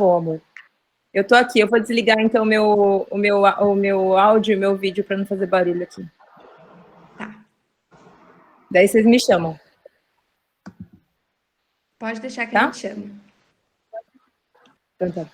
bom, amor. Eu tô aqui, eu vou desligar então o meu áudio e o meu vídeo para não fazer barulho aqui. Tá. Daí vocês me chamam, Pode deixar que a tá? gente chama. Então tá.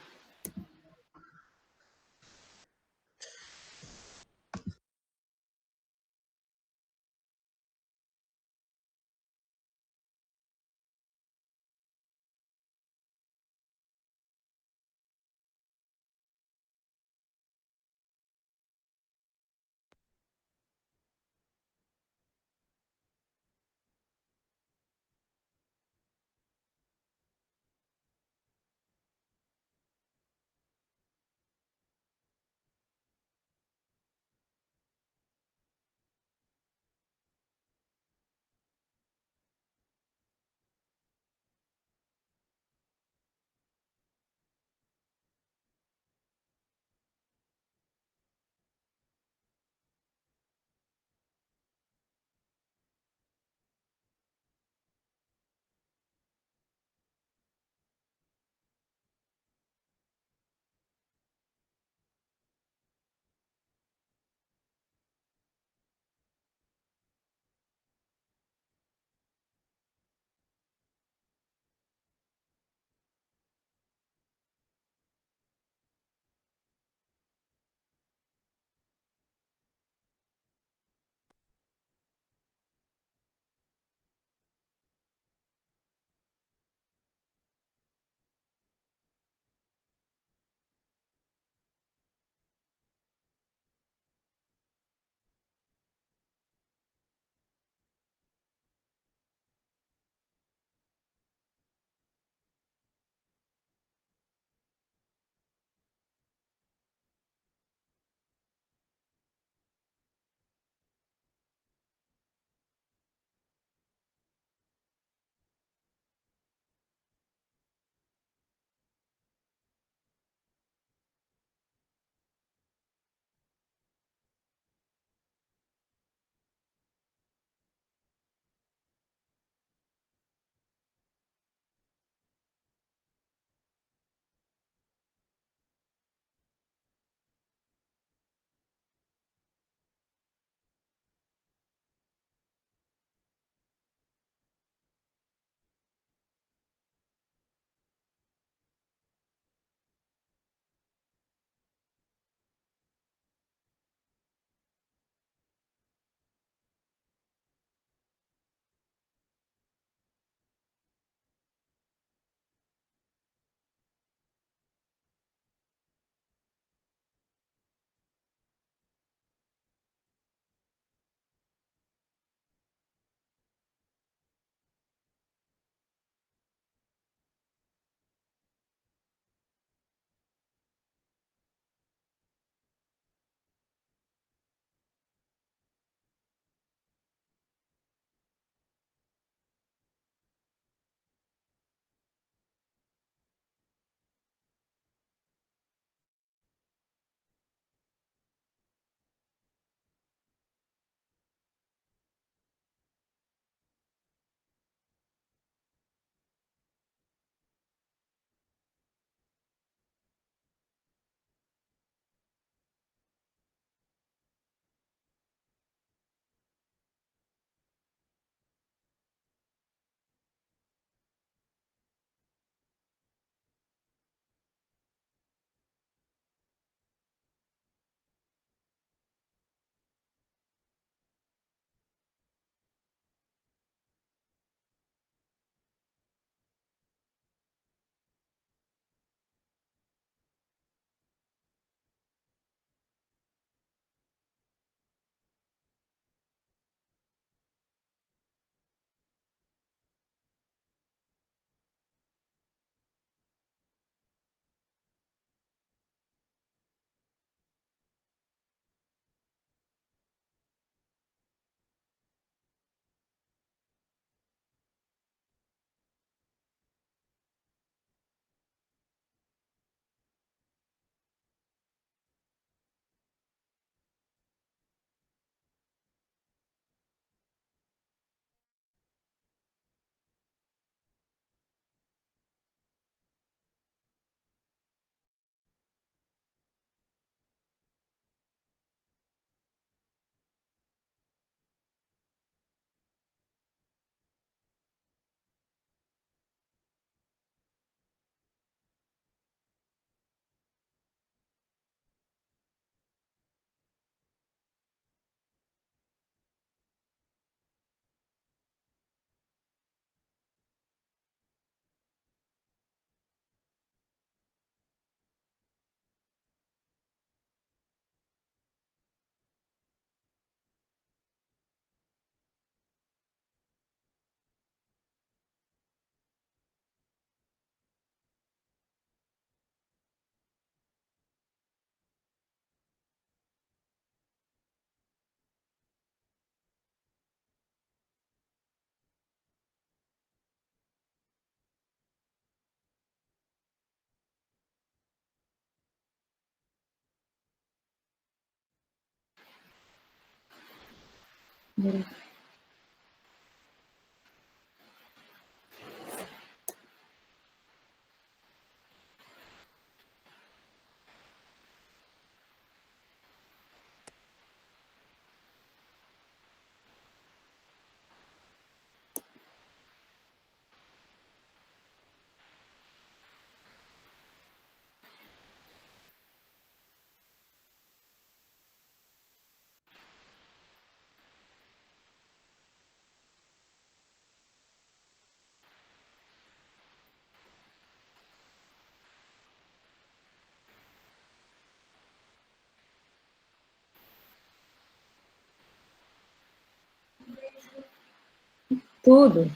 Tudo.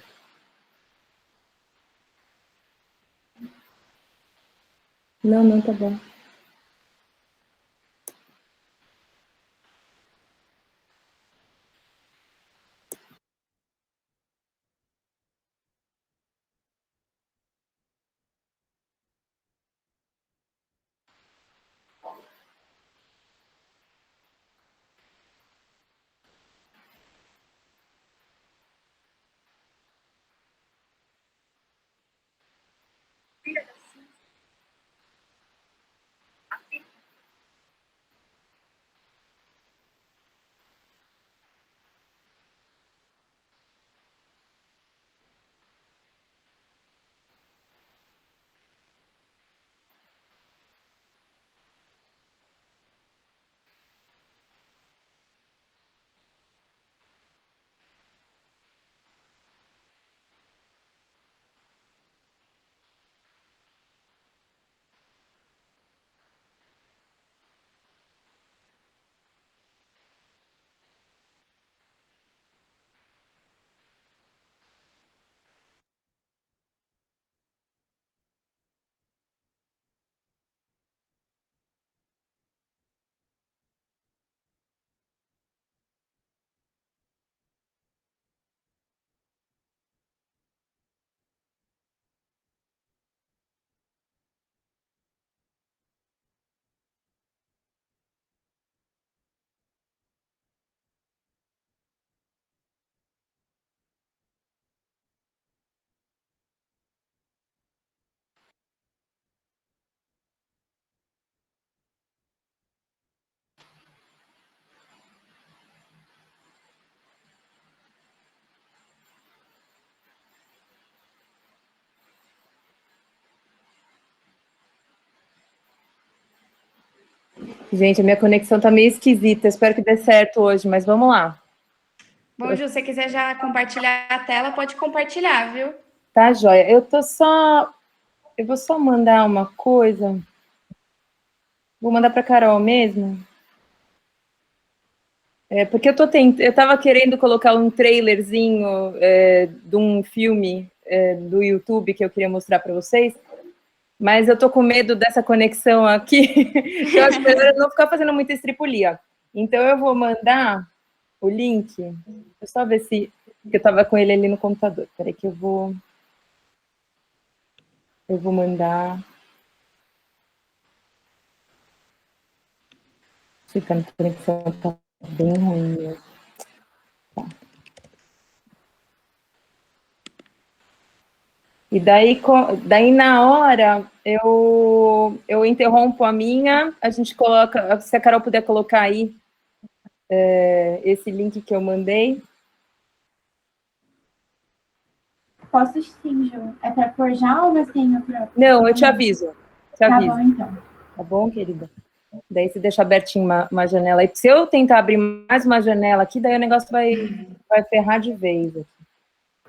Não, tá bom. Gente, a minha conexão tá meio esquisita. Espero que dê certo hoje, mas vamos lá. Bom, Ju, se você quiser já compartilhar a tela, pode compartilhar, viu? Tá, joia. Eu vou só mandar uma coisa. Vou mandar para Carol mesmo. Porque eu tava querendo colocar um trailerzinho de um filme do YouTube que eu queria mostrar para vocês, mas eu tô com medo dessa conexão aqui, então acho melhor eu não ficar fazendo muita estripulia. Então eu vou mandar o link. Deixa eu só ver se eu tava com ele ali no computador. Peraí que eu vou mandar. Fica a conexão tá bem ruim. Tá. E daí na hora eu interrompo a minha, a gente coloca, se a Carol puder colocar aí esse link que eu mandei. Posso sim, Ju. É para pôr já ou você tem outro? Não, eu te aviso. Tá bom, então. Tá bom, querida? Daí você deixa abertinho uma janela. E se eu tentar abrir mais uma janela aqui, daí o negócio vai ferrar de vez.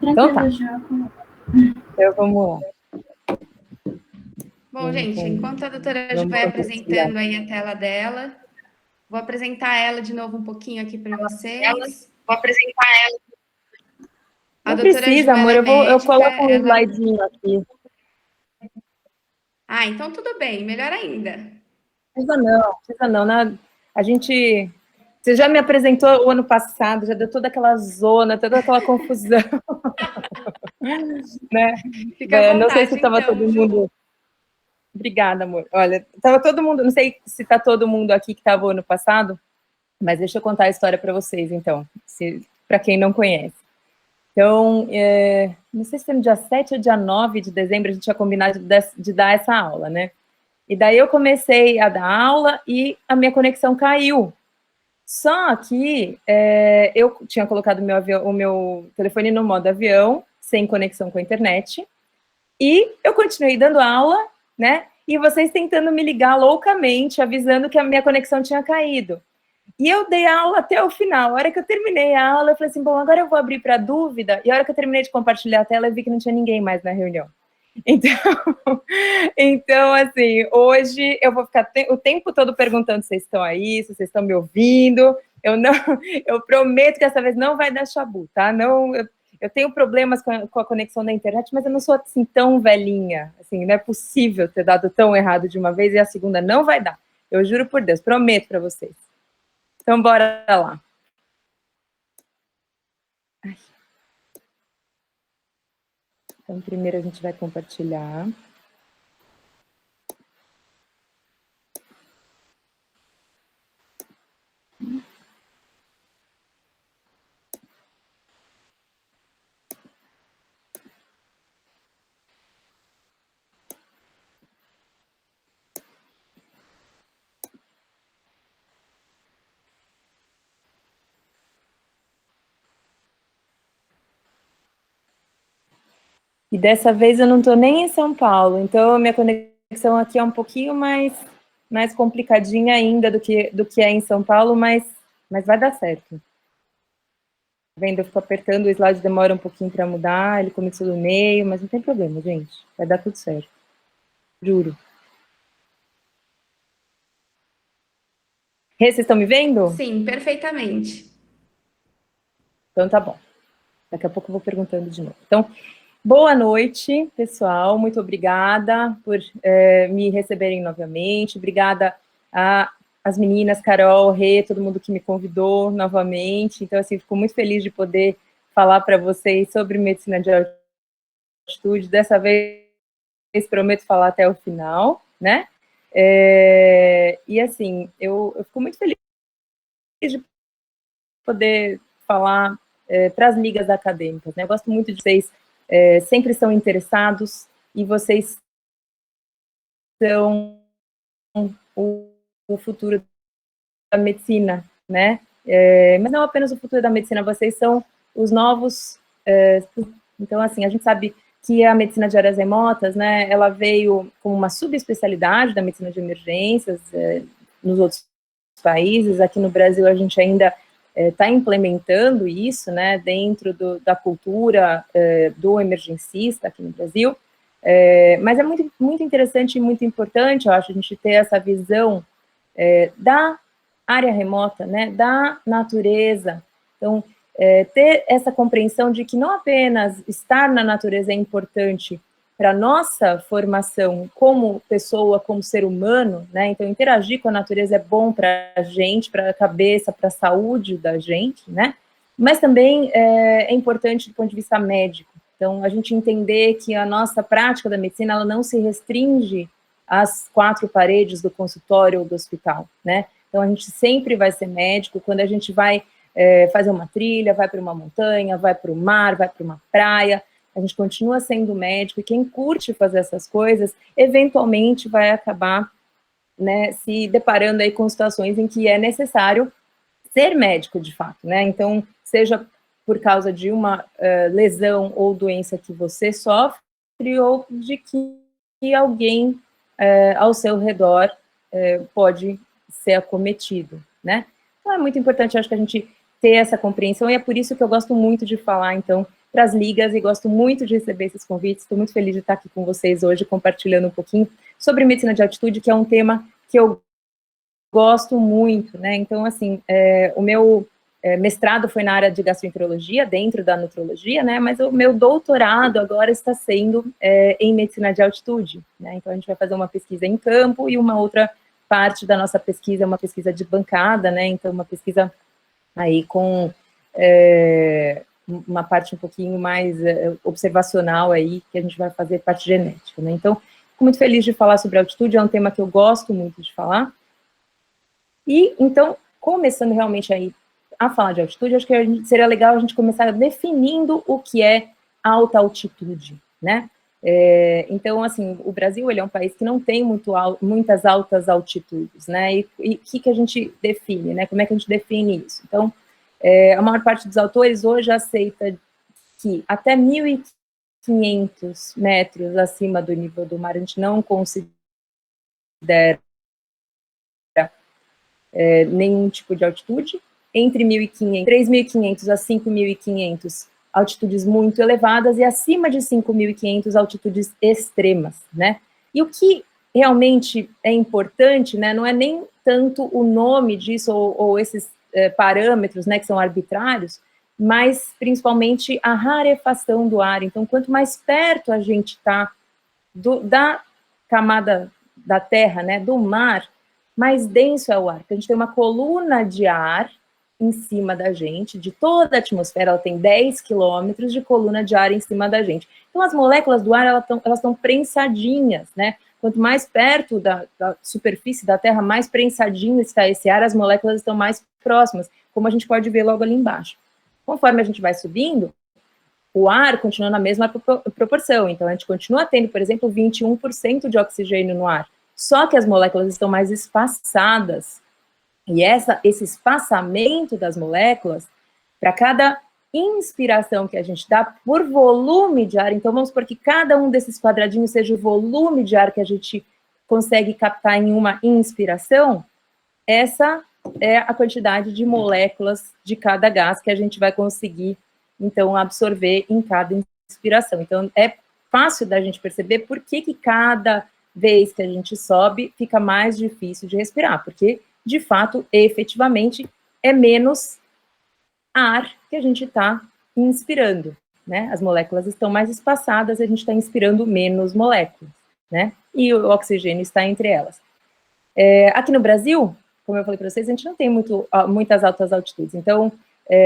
Então tá. Então vamos lá. Bom, gente, enquanto a doutora Ju vai apresentando aí a tela dela, vou apresentar ela de novo um pouquinho aqui para vocês. Vou apresentar ela. A não precisa, Ju, amor, eu coloco um ela... slidezinho aqui. Ah, então tudo bem, melhor ainda. Precisa não. A gente... Você já me apresentou o ano passado, já deu toda aquela zona, toda aquela confusão. Né? Fica à vontade, não sei se estava então, todo Ju. mundo... Obrigada, amor. Olha, estava todo mundo... Não sei se está todo mundo aqui que estava o ano passado, mas deixa eu contar a história para vocês, então. para quem não conhece. Então, não sei se foi no dia 7 ou dia 9 de dezembro, a gente tinha combinado de dar essa aula, né? E daí eu comecei a dar aula e a minha conexão caiu. Só que eu tinha colocado o meu telefone no modo avião, sem conexão com a internet, e eu continuei dando aula, né? E vocês tentando me ligar loucamente, avisando que a minha conexão tinha caído. E eu dei aula até o final. A hora que eu terminei a aula, eu falei assim, bom, agora eu vou abrir para dúvida. E a hora que eu terminei de compartilhar a tela, eu vi que não tinha ninguém mais na reunião. Então assim, hoje eu vou ficar o tempo todo perguntando se vocês estão aí, se vocês estão me ouvindo. Eu prometo que dessa vez não vai dar chabu, tá? Não, eu tenho problemas com a conexão da internet, mas eu não sou assim tão velhinha, assim, não é possível ter dado tão errado de uma vez e a segunda não vai dar. Eu juro por Deus, prometo para vocês. Então, bora lá. Então, primeiro a gente vai compartilhar. E dessa vez eu não estou nem em São Paulo, então a minha conexão aqui é um pouquinho mais complicadinha ainda do que é em São Paulo, mas vai dar certo. Vendo, eu fico apertando, o slide demora um pouquinho para mudar, ele começou no meio, mas não tem problema, gente. Vai dar tudo certo. Juro. Rê, vocês estão me vendo? Sim, perfeitamente. Então tá bom. Daqui a pouco eu vou perguntando de novo. Então, boa noite, pessoal. Muito obrigada por me receberem novamente. Obrigada às meninas, Carol, Rê, todo mundo que me convidou novamente. Então, assim, fico muito feliz de poder falar para vocês sobre medicina de altitude. Dessa vez, prometo falar até o final, né? E, assim, eu fico muito feliz de poder falar para as ligas acadêmicas, né? Eu gosto muito de vocês, sempre são interessados e vocês são o futuro da medicina, né? Mas não apenas o futuro da medicina, vocês são os novos. Então, assim, a gente sabe que a medicina de áreas remotas, né? Ela veio como uma subespecialidade da medicina de emergências nos outros países. Aqui no Brasil, a gente ainda está implementando isso, né, dentro da cultura do emergencista aqui no Brasil, mas é muito, muito interessante e muito importante, eu acho, a gente ter essa visão da área remota, né, da natureza. Então, ter essa compreensão de que não apenas estar na natureza é importante para a nossa formação como pessoa, como ser humano, né? Então, interagir com a natureza é bom para a gente, para a cabeça, para a saúde da gente, né? Mas também é importante do ponto de vista médico. Então, a gente entender que a nossa prática da medicina, ela não se restringe às quatro paredes do consultório ou do hospital, né? Então, a gente sempre vai ser médico quando a gente vai fazer uma trilha, vai para uma montanha, vai para o mar, vai para uma praia, a gente continua sendo médico, e quem curte fazer essas coisas, eventualmente vai acabar, né, se deparando aí com situações em que é necessário ser médico, de fato, né, então, seja por causa de uma lesão ou doença que você sofre, ou de que alguém ao seu redor pode ser acometido, né. Então, é muito importante, acho que a gente ter essa compreensão, e é por isso que eu gosto muito de falar, então, para as ligas, e gosto muito de receber esses convites. Estou muito feliz de estar aqui com vocês hoje, compartilhando um pouquinho sobre medicina de altitude, que é um tema que eu gosto muito, né? Então, assim, o meu mestrado foi na área de gastroenterologia, dentro da nutrologia, né? Mas o meu doutorado agora está sendo em medicina de altitude, né? Então, a gente vai fazer uma pesquisa em campo, e uma outra parte da nossa pesquisa é uma pesquisa de bancada, né? Então, uma pesquisa aí com uma parte um pouquinho mais observacional aí, que a gente vai fazer parte genética, né? Então, fico muito feliz de falar sobre altitude, é um tema que eu gosto muito de falar. E, então, começando realmente aí a falar de altitude, acho que seria legal a gente começar definindo o que é alta altitude, né? Então, assim, o Brasil, ele é um país que não tem muitas altas altitudes, né? E o que a gente define, né? Como é que a gente define isso? Então, a maior parte dos autores hoje aceita que até 1.500 metros acima do nível do mar, a gente não considera nenhum tipo de altitude. Entre 3.500 a 5.500, altitudes muito elevadas, e acima de 5.500, altitudes extremas, né? E o que realmente é importante, né, não é nem tanto o nome disso, ou esses parâmetros, né, que são arbitrários, mas principalmente a rarefação do ar. Então, quanto mais perto a gente está da camada da terra, né, do mar, mais denso é o ar, porque a gente tem uma coluna de ar em cima da gente, de toda a atmosfera, ela tem 10 quilômetros de coluna de ar em cima da gente. Então, as moléculas do ar, elas estão prensadinhas, né? Quanto mais perto da superfície da Terra, mais prensadinho está esse ar, as moléculas estão mais próximas, como a gente pode ver logo ali embaixo. Conforme a gente vai subindo, o ar continua na mesma proporção, então a gente continua tendo, por exemplo, 21% de oxigênio no ar, só que as moléculas estão mais espaçadas. E esse espaçamento das moléculas, para cada inspiração que a gente dá por volume de ar, então vamos supor que cada um desses quadradinhos seja o volume de ar que a gente consegue captar em uma inspiração, essa é a quantidade de moléculas de cada gás que a gente vai conseguir, então, absorver em cada inspiração. Então, é fácil da gente perceber por que cada vez que a gente sobe, fica mais difícil de respirar, porque, de fato, efetivamente, é menos ar que a gente está inspirando, né? As moléculas estão mais espaçadas, a gente está inspirando menos moléculas, né? E o oxigênio está entre elas. Aqui no Brasil, como eu falei para vocês, a gente não tem muitas altas altitudes, então,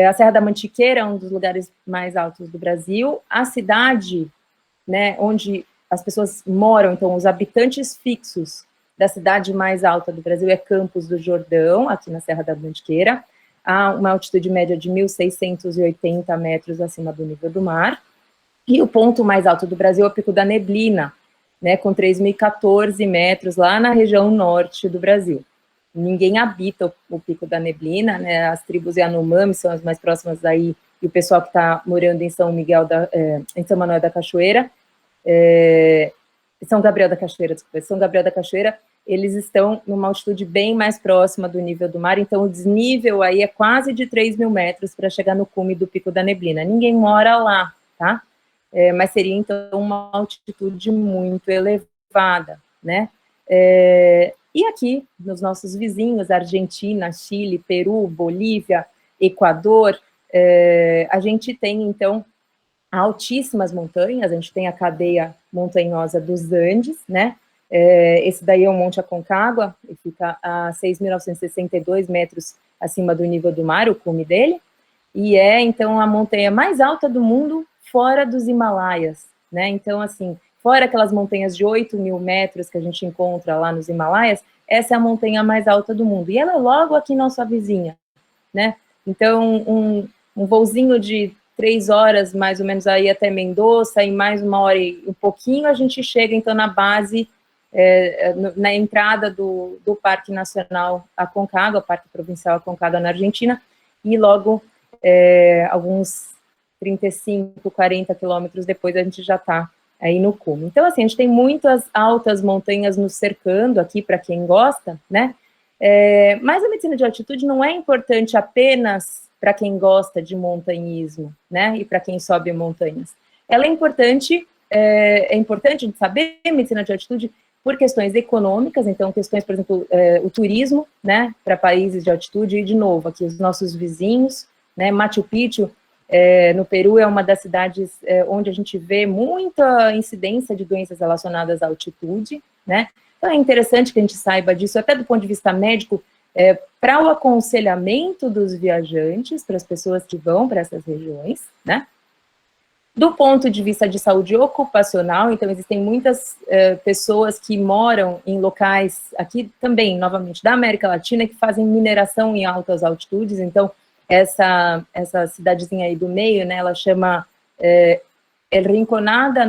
a Serra da Mantiqueira é um dos lugares mais altos do Brasil, a cidade, né, onde as pessoas moram, então, os habitantes fixos da cidade mais alta do Brasil é Campos do Jordão, aqui na Serra da Mantiqueira, há uma altitude média de 1.680 metros acima do nível do mar, e o ponto mais alto do Brasil é o Pico da Neblina, né, com 3.014 metros, lá na região norte do Brasil. Ninguém habita o Pico da Neblina, né, as tribos Yanomami são as mais próximas aí, e o pessoal que está morando em São Manuel da Cachoeira, São Gabriel da Cachoeira, desculpa, São Gabriel da Cachoeira, eles estão numa altitude bem mais próxima do nível do mar, então o desnível aí é quase de 3.000 metros para chegar no cume do Pico da Neblina. Ninguém mora lá, tá? Mas seria, então, uma altitude muito elevada, né? E aqui, nos nossos vizinhos, Argentina, Chile, Peru, Bolívia, Equador, a gente tem, então, altíssimas montanhas, a gente tem a cadeia montanhosa dos Andes, né? Esse daí é o Monte Aconcagua, e fica a 6.962 metros acima do nível do mar, o cume dele, e então, a montanha mais alta do mundo, fora dos Himalaias, né? Então, assim, fora aquelas montanhas de 8.000 metros que a gente encontra lá nos Himalaias, essa é a montanha mais alta do mundo, e ela é logo aqui nossa vizinha, né? Então, um voozinho de 3 horas, mais ou menos, aí até Mendoza, e mais 1 hora e um pouquinho, a gente chega, então, na base, na entrada do Parque Nacional Aconcagua, Parque Provincial Aconcagua, na Argentina, e logo, alguns 35, 40 quilômetros depois, a gente já está aí no cume. Então, assim, a gente tem muitas altas montanhas nos cercando aqui, para quem gosta, né? Mas a medicina de altitude não é importante apenas para quem gosta de montanhismo, né? E para quem sobe montanhas. Ela é importante de saber medicina de altitude por questões econômicas, então questões, por exemplo, o turismo, né? Para países de altitude, e de novo, aqui os nossos vizinhos, né? Machu Picchu, no Peru, é uma das cidades onde a gente vê muita incidência de doenças relacionadas à altitude, né? Então, é interessante que a gente saiba disso, até do ponto de vista médico, para o aconselhamento dos viajantes, para as pessoas que vão para essas regiões, né? Do ponto de vista de saúde ocupacional, então, existem muitas pessoas que moram em locais, aqui também, novamente, da América Latina, que fazem mineração em altas altitudes, então, essa cidadezinha aí do meio, né, ela chama El Rinconada,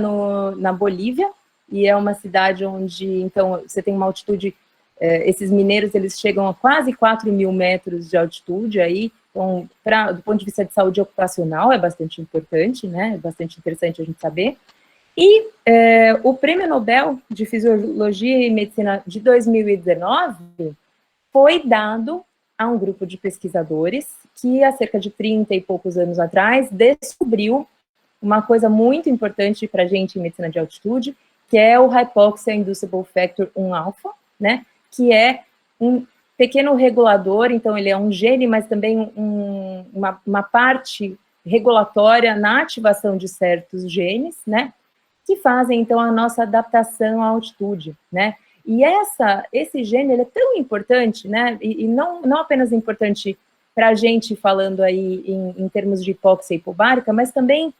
na Bolívia, e é uma cidade onde, então, você tem uma altitude, esses mineiros, eles chegam a quase 4.000 metros de altitude aí, então, do ponto de vista de saúde ocupacional, é bastante importante, né, é bastante interessante a gente saber. E o Prêmio Nobel de Fisiologia e Medicina de 2019 foi dado a um grupo de pesquisadores que, há cerca de 30 e poucos anos atrás, descobriu uma coisa muito importante para a gente em medicina de altitude, que é o Hypoxia Inducible Factor 1-alpha, né, que é um pequeno regulador, então ele é um gene, mas também uma parte regulatória na ativação de certos genes, né, que fazem, então, a nossa adaptação à altitude, né. E esse gene, ele é tão importante, né, e não apenas importante para a gente, falando aí em termos de hipóxia hipobárica, mas também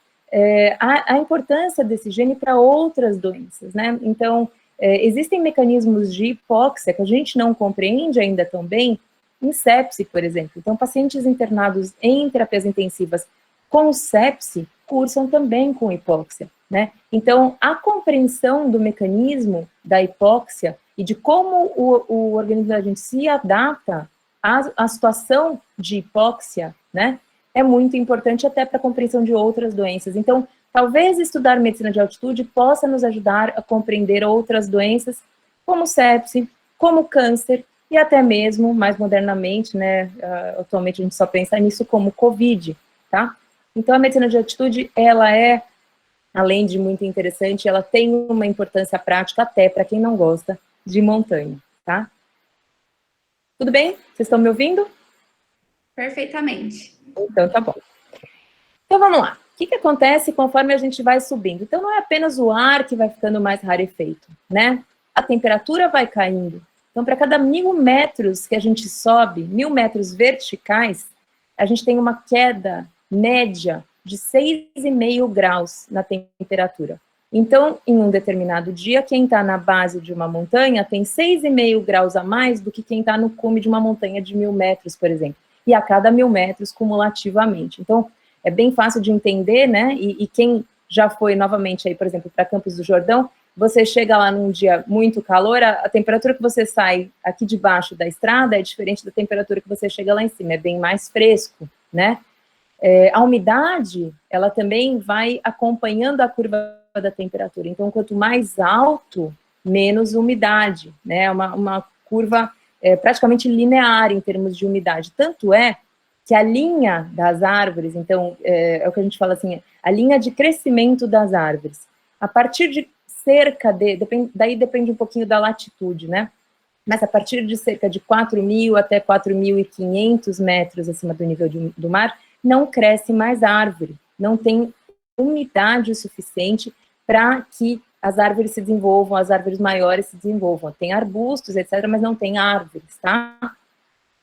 a importância desse gene para outras doenças, né? Então, existem mecanismos de hipóxia que a gente não compreende ainda tão bem em sepse, por exemplo. Então, pacientes internados em terapias intensivas com sepse cursam também com hipóxia, né? Então, a compreensão do mecanismo da hipóxia e de como o organismo da gente se adapta à situação de hipóxia, né, é muito importante até para a compreensão de outras doenças. Então, talvez estudar medicina de altitude possa nos ajudar a compreender outras doenças, como sepse, como câncer, e até mesmo, mais modernamente, né, atualmente a gente só pensa nisso como Covid, tá? Então, a medicina de altitude, ela é, além de muito interessante, ela tem uma importância prática até para quem não gosta de montanha, tá? Tudo bem? Vocês estão me ouvindo? Perfeitamente. Então, tá bom. Então, vamos lá. O que acontece conforme a gente vai subindo? Então, não é apenas o ar que vai ficando mais rarefeito, né? A temperatura vai caindo. Então, para cada 1.000 metros que a gente sobe, 1.000 metros verticais, a gente tem uma queda média de 6,5 graus na temperatura. Então, em um determinado dia, quem está na base de uma montanha tem 6,5 graus a mais do que quem está no cume de uma montanha de 1.000 metros, por exemplo. E a cada 1.000 metros, cumulativamente. Então, é bem fácil de entender, né? E quem já foi novamente aí, por exemplo, para Campos do Jordão, você chega lá num dia muito calor, a temperatura que você sai aqui debaixo da estrada é diferente da temperatura que você chega lá em cima, é bem mais fresco, né? A umidade, ela também vai acompanhando a curva da temperatura. Então, quanto mais alto, menos umidade, né? Uma curva praticamente linear em termos de umidade. Tanto é que a linha das árvores, então, é o que a gente fala assim, a linha de crescimento das árvores, a partir de cerca de, daí depende um pouquinho da latitude, né? Mas a partir de cerca de 4.000 até 4.500 metros acima do nível do mar, não cresce mais árvore, não tem umidade suficiente para que as árvores se desenvolvam, as árvores maiores se desenvolvam. Tem arbustos, etc., mas não tem árvores, tá?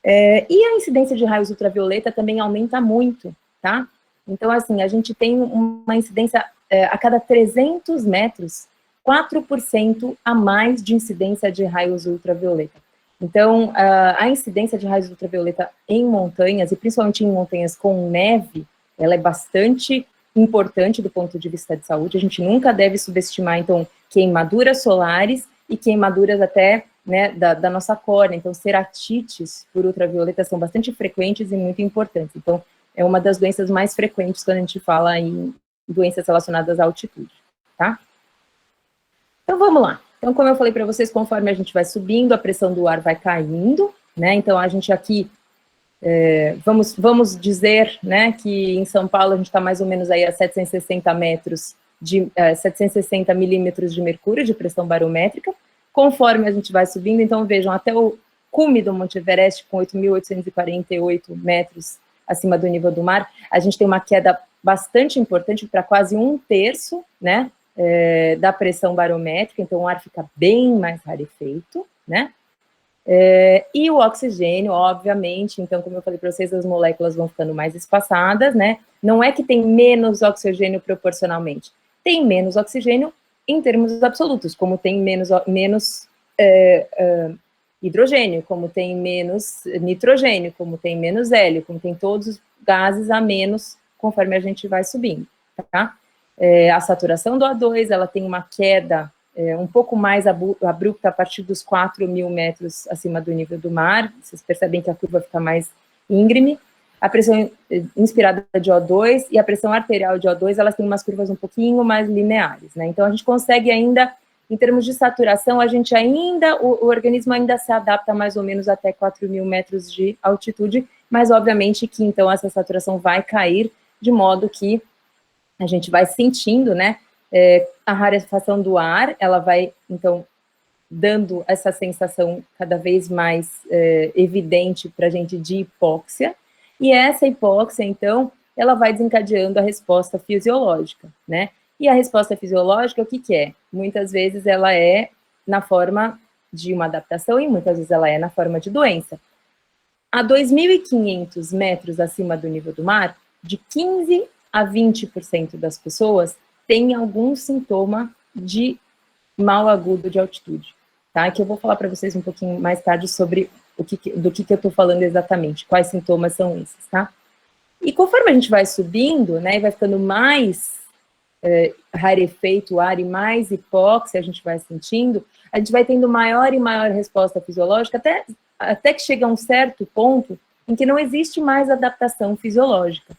E a incidência de raios ultravioleta também aumenta muito, tá? Então, assim, a gente tem uma incidência a cada 300 metros, 4% a mais de incidência de raios ultravioleta. Então, a incidência de raios ultravioleta em montanhas, e principalmente em montanhas com neve, ela é bastante importante do ponto de vista de saúde. A gente nunca deve subestimar, então, queimaduras solares e queimaduras até, né, da nossa córnea. Então, ceratites por ultravioleta são bastante frequentes e muito importantes. Então, é uma das doenças mais frequentes quando a gente fala em doenças relacionadas à altitude, tá? Então, vamos lá. Então, como eu falei para vocês, conforme a gente vai subindo, a pressão do ar vai caindo, né? Então, a gente aqui, vamos dizer, né, que em São Paulo a gente está mais ou menos aí a 760 metros, 760 milímetros de mercúrio de pressão barométrica. Conforme a gente vai subindo, então, vejam, até o cume do Monte Everest, com 8.848 metros acima do nível do mar, a gente tem uma queda bastante importante para quase 1/3, né, da pressão barométrica, então o ar fica bem mais rarefeito, né, e o oxigênio, obviamente, então, como eu falei para vocês, as moléculas vão ficando mais espaçadas, né, não é que tem menos oxigênio proporcionalmente, tem menos oxigênio em termos absolutos, como tem menos hidrogênio, como tem menos nitrogênio, como tem menos hélio, como tem todos os gases a menos conforme a gente vai subindo, tá? A saturação do O2, ela tem uma queda um pouco mais abrupta a partir dos 4.000 metros acima do nível do mar. Vocês percebem que a curva fica mais íngreme. A pressão inspirada de O2 e a pressão arterial de O2, elas têm umas curvas um pouquinho mais lineares, né? Então, a gente consegue ainda, em termos de saturação, o organismo ainda se adapta mais ou menos até 4.000 metros de altitude, mas, obviamente, que, então, essa saturação vai cair, de modo que a gente vai sentindo, né, a rarefação do ar, ela vai, então, dando essa sensação cada vez mais evidente para a gente de hipóxia, e essa hipóxia, então, ela vai desencadeando a resposta fisiológica, né? E a resposta fisiológica, o que que é? Muitas vezes ela é na forma de uma adaptação e muitas vezes ela é na forma de doença. A 2.500 metros acima do nível do mar, de 15 a 20% das pessoas têm algum sintoma de mal agudo de altitude, tá? Que eu vou falar para vocês um pouquinho mais tarde sobre do que eu estou falando exatamente, quais sintomas são esses, tá? E conforme a gente vai subindo, né, e vai ficando mais rarefeito o ar e mais hipóxia a gente vai sentindo, a gente vai tendo maior e maior resposta fisiológica, até que chega a um certo ponto em que não existe mais adaptação fisiológica.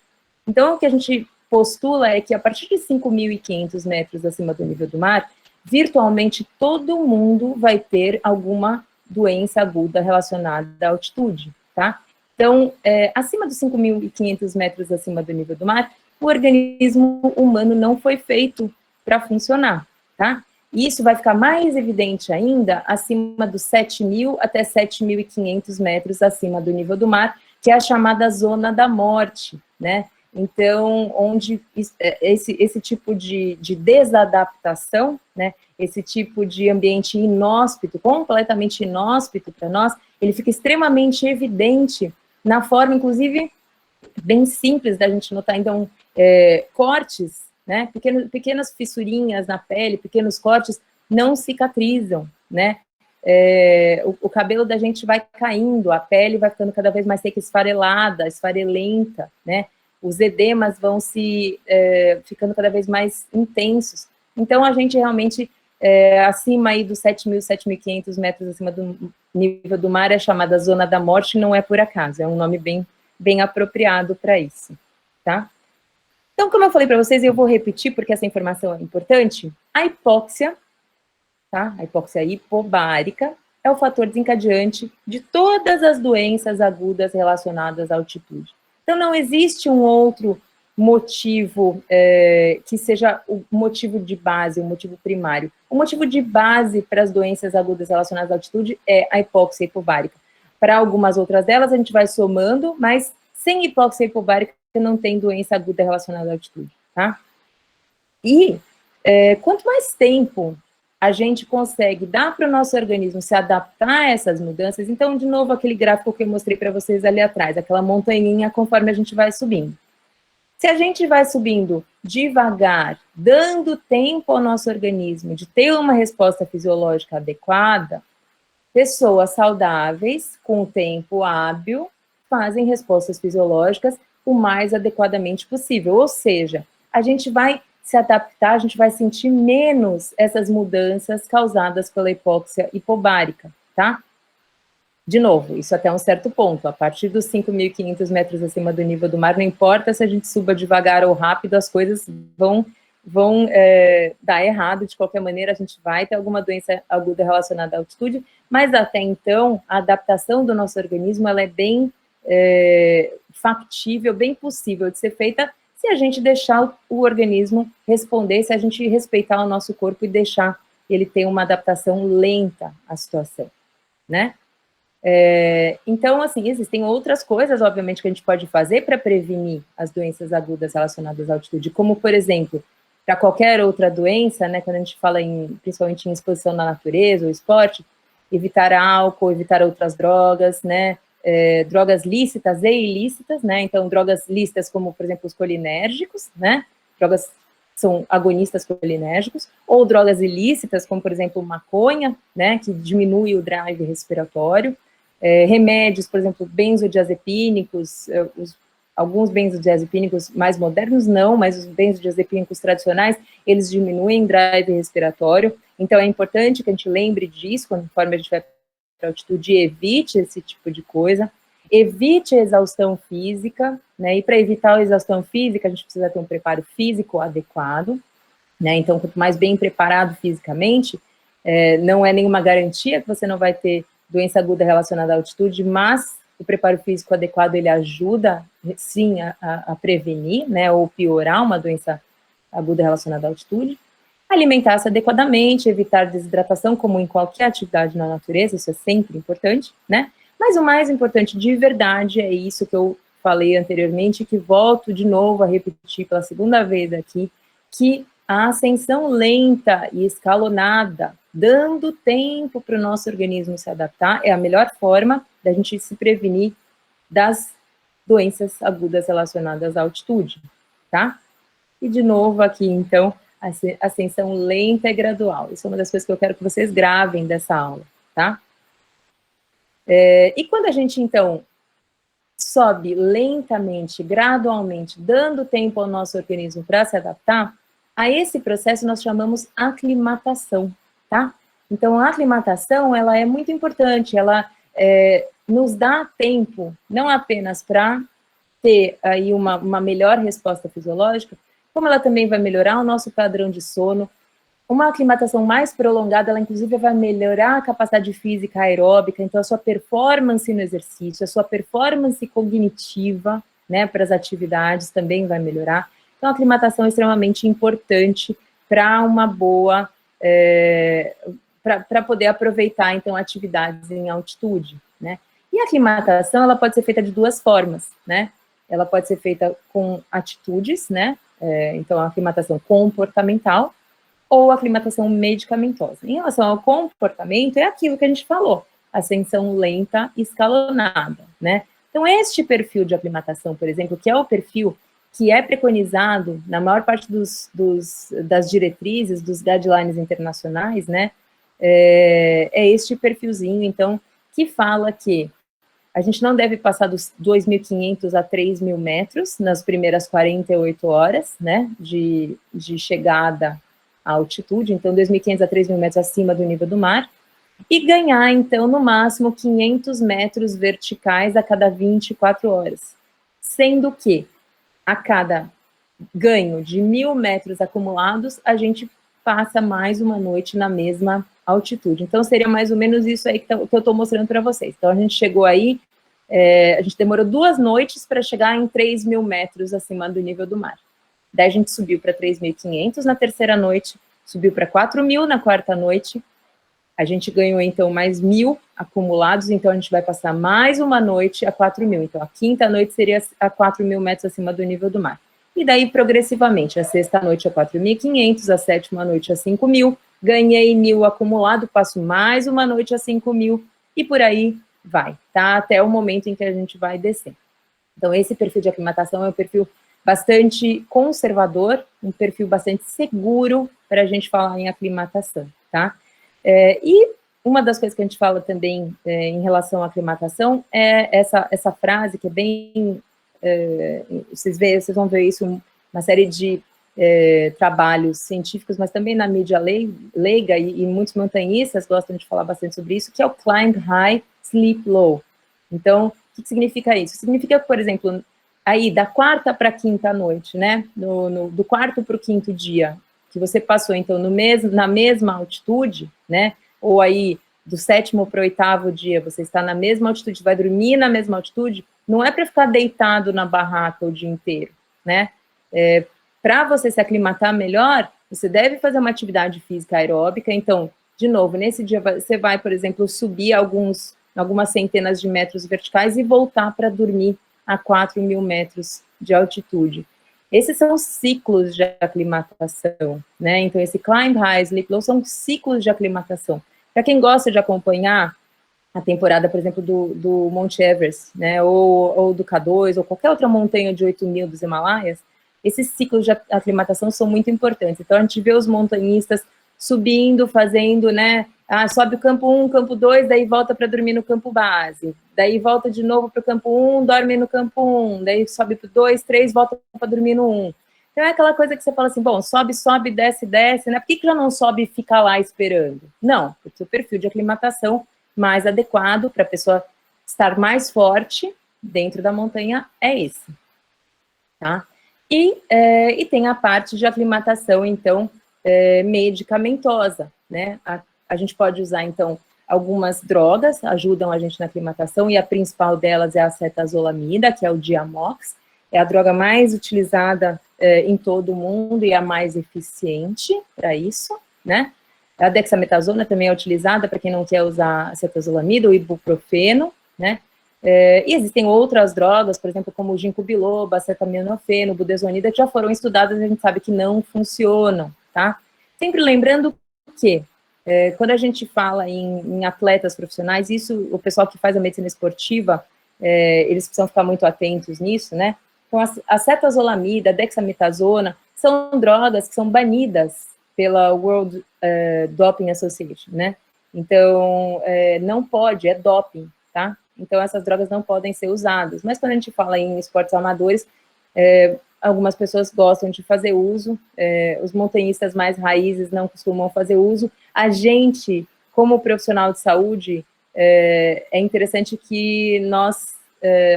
Então, o que a gente postula é que a partir de 5.500 metros acima do nível do mar, virtualmente todo mundo vai ter alguma doença aguda relacionada à altitude, tá? Então, acima dos 5.500 metros acima do nível do mar, o organismo humano não foi feito para funcionar, tá? E isso vai ficar mais evidente ainda acima dos 7.000 até 7.500 metros acima do nível do mar, que é a chamada zona da morte, né? Então, onde esse tipo de desadaptação, né, esse tipo de ambiente inóspito, completamente inóspito para nós, ele fica extremamente evidente na forma, inclusive, bem simples da gente notar. Então, cortes, né, pequenas fissurinhas na pele, pequenos cortes, não cicatrizam, né? O cabelo da gente vai caindo, a pele vai ficando cada vez mais seca, esfarelada, esfarelenta, né? Os edemas vão ficando cada vez mais intensos. Então, a gente realmente, acima aí dos 7.000, 7.500 metros acima do nível do mar, é chamada zona da morte, não é por acaso, é um nome bem apropriado para isso, tá? Então, como eu falei para vocês, eu vou repetir, porque essa informação é importante, a hipóxia, tá? A hipóxia hipobárica é o fator desencadeante de todas as doenças agudas relacionadas à altitude. Então, não existe um outro motivo que seja o motivo de base, o motivo primário. O motivo de base para as doenças agudas relacionadas à altitude é a hipóxia hipobárica. Para algumas outras delas, a gente vai somando, mas sem hipóxia hipobárica não tem doença aguda relacionada à altitude, tá? E quanto mais tempo a gente consegue dar para o nosso organismo se adaptar a essas mudanças, então, de novo, aquele gráfico que eu mostrei para vocês ali atrás, aquela montanhinha conforme a gente vai subindo. Se a gente vai subindo devagar, dando tempo ao nosso organismo de ter uma resposta fisiológica adequada, pessoas saudáveis, com o tempo hábil, fazem respostas fisiológicas o mais adequadamente possível. Ou seja, a gente vai se adaptar, a gente vai sentir menos essas mudanças causadas pela hipóxia hipobárica, tá? De novo, isso até um certo ponto, a partir dos 5.500 metros acima do nível do mar, não importa se a gente suba devagar ou rápido, as coisas vão dar errado, de qualquer maneira a gente vai ter alguma doença aguda relacionada à altitude, mas até então, a adaptação do nosso organismo, ela é bem factível, bem possível de ser feita, se a gente deixar o organismo responder, se a gente respeitar o nosso corpo e deixar ele ter uma adaptação lenta à situação, né? Então, assim, existem outras coisas, obviamente, que a gente pode fazer para prevenir as doenças agudas relacionadas à altitude, como, por exemplo, para qualquer outra doença, né, quando a gente fala principalmente em exposição na natureza ou esporte, evitar álcool, evitar outras drogas, né, drogas lícitas e ilícitas, né, então drogas lícitas como, por exemplo, os colinérgicos, né, drogas são agonistas colinérgicos, ou drogas ilícitas, como, por exemplo, maconha, né, que diminui o drive respiratório, remédios, por exemplo, benzodiazepínicos, alguns benzodiazepínicos mais modernos não, mas os benzodiazepínicos tradicionais, eles diminuem drive respiratório, então é importante que a gente lembre disso, conforme a gente vai para a altitude, evite esse tipo de coisa, evite a exaustão física, né, e para evitar a exaustão física, a gente precisa ter um preparo físico adequado, né, então quanto mais bem preparado fisicamente, não é nenhuma garantia que você não vai ter doença aguda relacionada à altitude, mas o preparo físico adequado, ele ajuda, sim, a prevenir, né, ou piorar uma doença aguda relacionada à altitude. Alimentar-se adequadamente, evitar desidratação, como em qualquer atividade na natureza, isso é sempre importante, né? Mas o mais importante de verdade é isso que eu falei anteriormente, que volto de novo a repetir pela segunda vez aqui, que a ascensão lenta e escalonada, dando tempo para o nosso organismo se adaptar, é a melhor forma da gente se prevenir das doenças agudas relacionadas à altitude, tá? E de novo aqui, então, a ascensão lenta e gradual. Isso é uma das coisas que eu quero que vocês gravem dessa aula, tá? E quando a gente, então, sobe lentamente, gradualmente, dando tempo ao nosso organismo para se adaptar, a esse processo nós chamamos aclimatação, tá? Então, a aclimatação, ela é muito importante, ela nos dá tempo, não apenas para ter aí uma melhor resposta fisiológica, como ela também vai melhorar o nosso padrão de sono. Uma aclimatação mais prolongada, ela inclusive vai melhorar a capacidade física aeróbica, então a sua performance no exercício, a sua performance cognitiva, né, para as atividades também vai melhorar. Então a aclimatação é extremamente importante para uma boa, para poder aproveitar, então, atividades em altitude, né. E a aclimatação, ela pode ser feita de duas formas, né. Ela pode ser feita com atitudes, né, então a aclimatação comportamental, ou aclimatação medicamentosa. Em relação ao comportamento, é aquilo que a gente falou, ascensão lenta escalonada, né? Então, este perfil de aclimatação, por exemplo, que é o perfil que é preconizado na maior parte das diretrizes, dos guidelines internacionais, né? É este perfilzinho, então, que fala que a gente não deve passar dos 2.500 a 3.000 metros nas primeiras 48 horas, né, de chegada à altitude, então 2.500 a 3.000 metros acima do nível do mar, e ganhar, então, no máximo 500 metros verticais a cada 24 horas, sendo que a cada ganho de 1.000 metros acumulados, a gente passa mais uma noite na mesma altitude. Então, seria mais ou menos isso aí que eu estou mostrando para vocês. Então, a gente chegou aí, a gente demorou 2 noites para chegar em 3.000 metros acima do nível do mar. Daí a gente subiu para 3.500 na terceira noite, subiu para 4.000 na quarta noite, a gente ganhou, então, mais 1.000 acumulados, então a gente vai passar mais uma noite a 4.000. Então, a quinta noite seria a 4.000 metros acima do nível do mar. E daí, progressivamente, a sexta noite a 4.500, a sétima noite a 5.000, ganhei 1.000 acumulado, passo mais uma noite a 5.000, e por aí vai, tá? Até o momento em que a gente vai descer. Então, esse perfil de aclimatação é um perfil bastante conservador, um perfil bastante seguro para a gente falar em aclimatação, tá? E uma das coisas que a gente fala também em relação à aclimatação é essa frase que é bem... vocês vão ver isso uma série de trabalhos científicos, mas também na mídia leiga, e muitos montanhistas gostam de falar bastante sobre isso, que é o climb high, sleep low. Então, o que significa isso? Significa que, por exemplo, aí da quarta para a quinta noite, né, do quarto para o quinto dia, que você passou, então, na mesma altitude, né, ou aí do sétimo para o oitavo dia, você está na mesma altitude, vai dormir na mesma altitude, não é para ficar deitado na barraca o dia inteiro, né, para você se aclimatar melhor, você deve fazer uma atividade física aeróbica. Então, de novo, nesse dia você vai, por exemplo, subir algumas centenas de metros verticais e voltar para dormir a 4.000 metros de altitude. Esses são ciclos de aclimatação, né? Então, esse climb high, sleep low são ciclos de aclimatação. Para quem gosta de acompanhar a temporada, por exemplo, do Monte Everest, né? Ou do K2, ou qualquer outra montanha de 8.000 dos Himalaias, esses ciclos de aclimatação são muito importantes. Então, a gente vê os montanhistas subindo, fazendo, né, sobe o campo 1, campo 2, daí volta para dormir no campo base, daí volta de novo para o campo 1, dorme no campo 1, daí sobe para o 2, 3, volta para dormir no 1. Então, é aquela coisa que você fala assim, bom, sobe, sobe, desce, desce, né? Por que já não sobe e fica lá esperando? Não, porque o perfil de aclimatação mais adequado para a pessoa estar mais forte dentro da montanha é esse, tá? E tem a parte de aclimatação, então, medicamentosa, né? A gente pode usar, então, algumas drogas, ajudam a gente na aclimatação, e a principal delas é a acetazolamida, que é o Diamox, é a droga mais utilizada em todo o mundo e a mais eficiente para isso, né? A dexametasona também é utilizada para quem não quer usar acetazolamida, o ibuprofeno, né? E existem outras drogas, por exemplo, como o ginkgo biloba, acetaminofeno, budesonida, que já foram estudadas e a gente sabe que não funcionam, tá? Sempre lembrando que, quando a gente fala em atletas profissionais, isso, o pessoal que faz a medicina esportiva, eles precisam ficar muito atentos nisso, né? Então, a acetazolamida, a dexametasona, são drogas que são banidas pela World Doping Association, né? Então, não pode, é doping, tá? Então, essas drogas não podem ser usadas. Mas quando a gente fala em esportes amadores, algumas pessoas gostam de fazer uso, os montanhistas mais raízes não costumam fazer uso. A gente, como profissional de saúde, é interessante que nós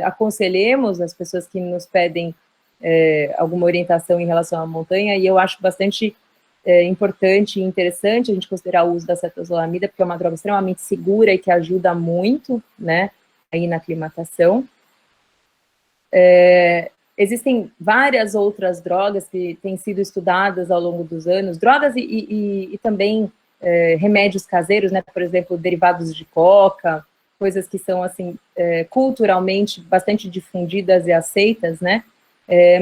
aconselhemos as pessoas que nos pedem alguma orientação em relação à montanha, e eu acho bastante importante e interessante a gente considerar o uso da acetazolamida, porque é uma droga extremamente segura e que ajuda muito, né, aí na aclimatação. Existem várias outras drogas que têm sido estudadas ao longo dos anos, drogas e também remédios caseiros, né, por exemplo, derivados de coca, coisas que são, assim, culturalmente bastante difundidas e aceitas, né,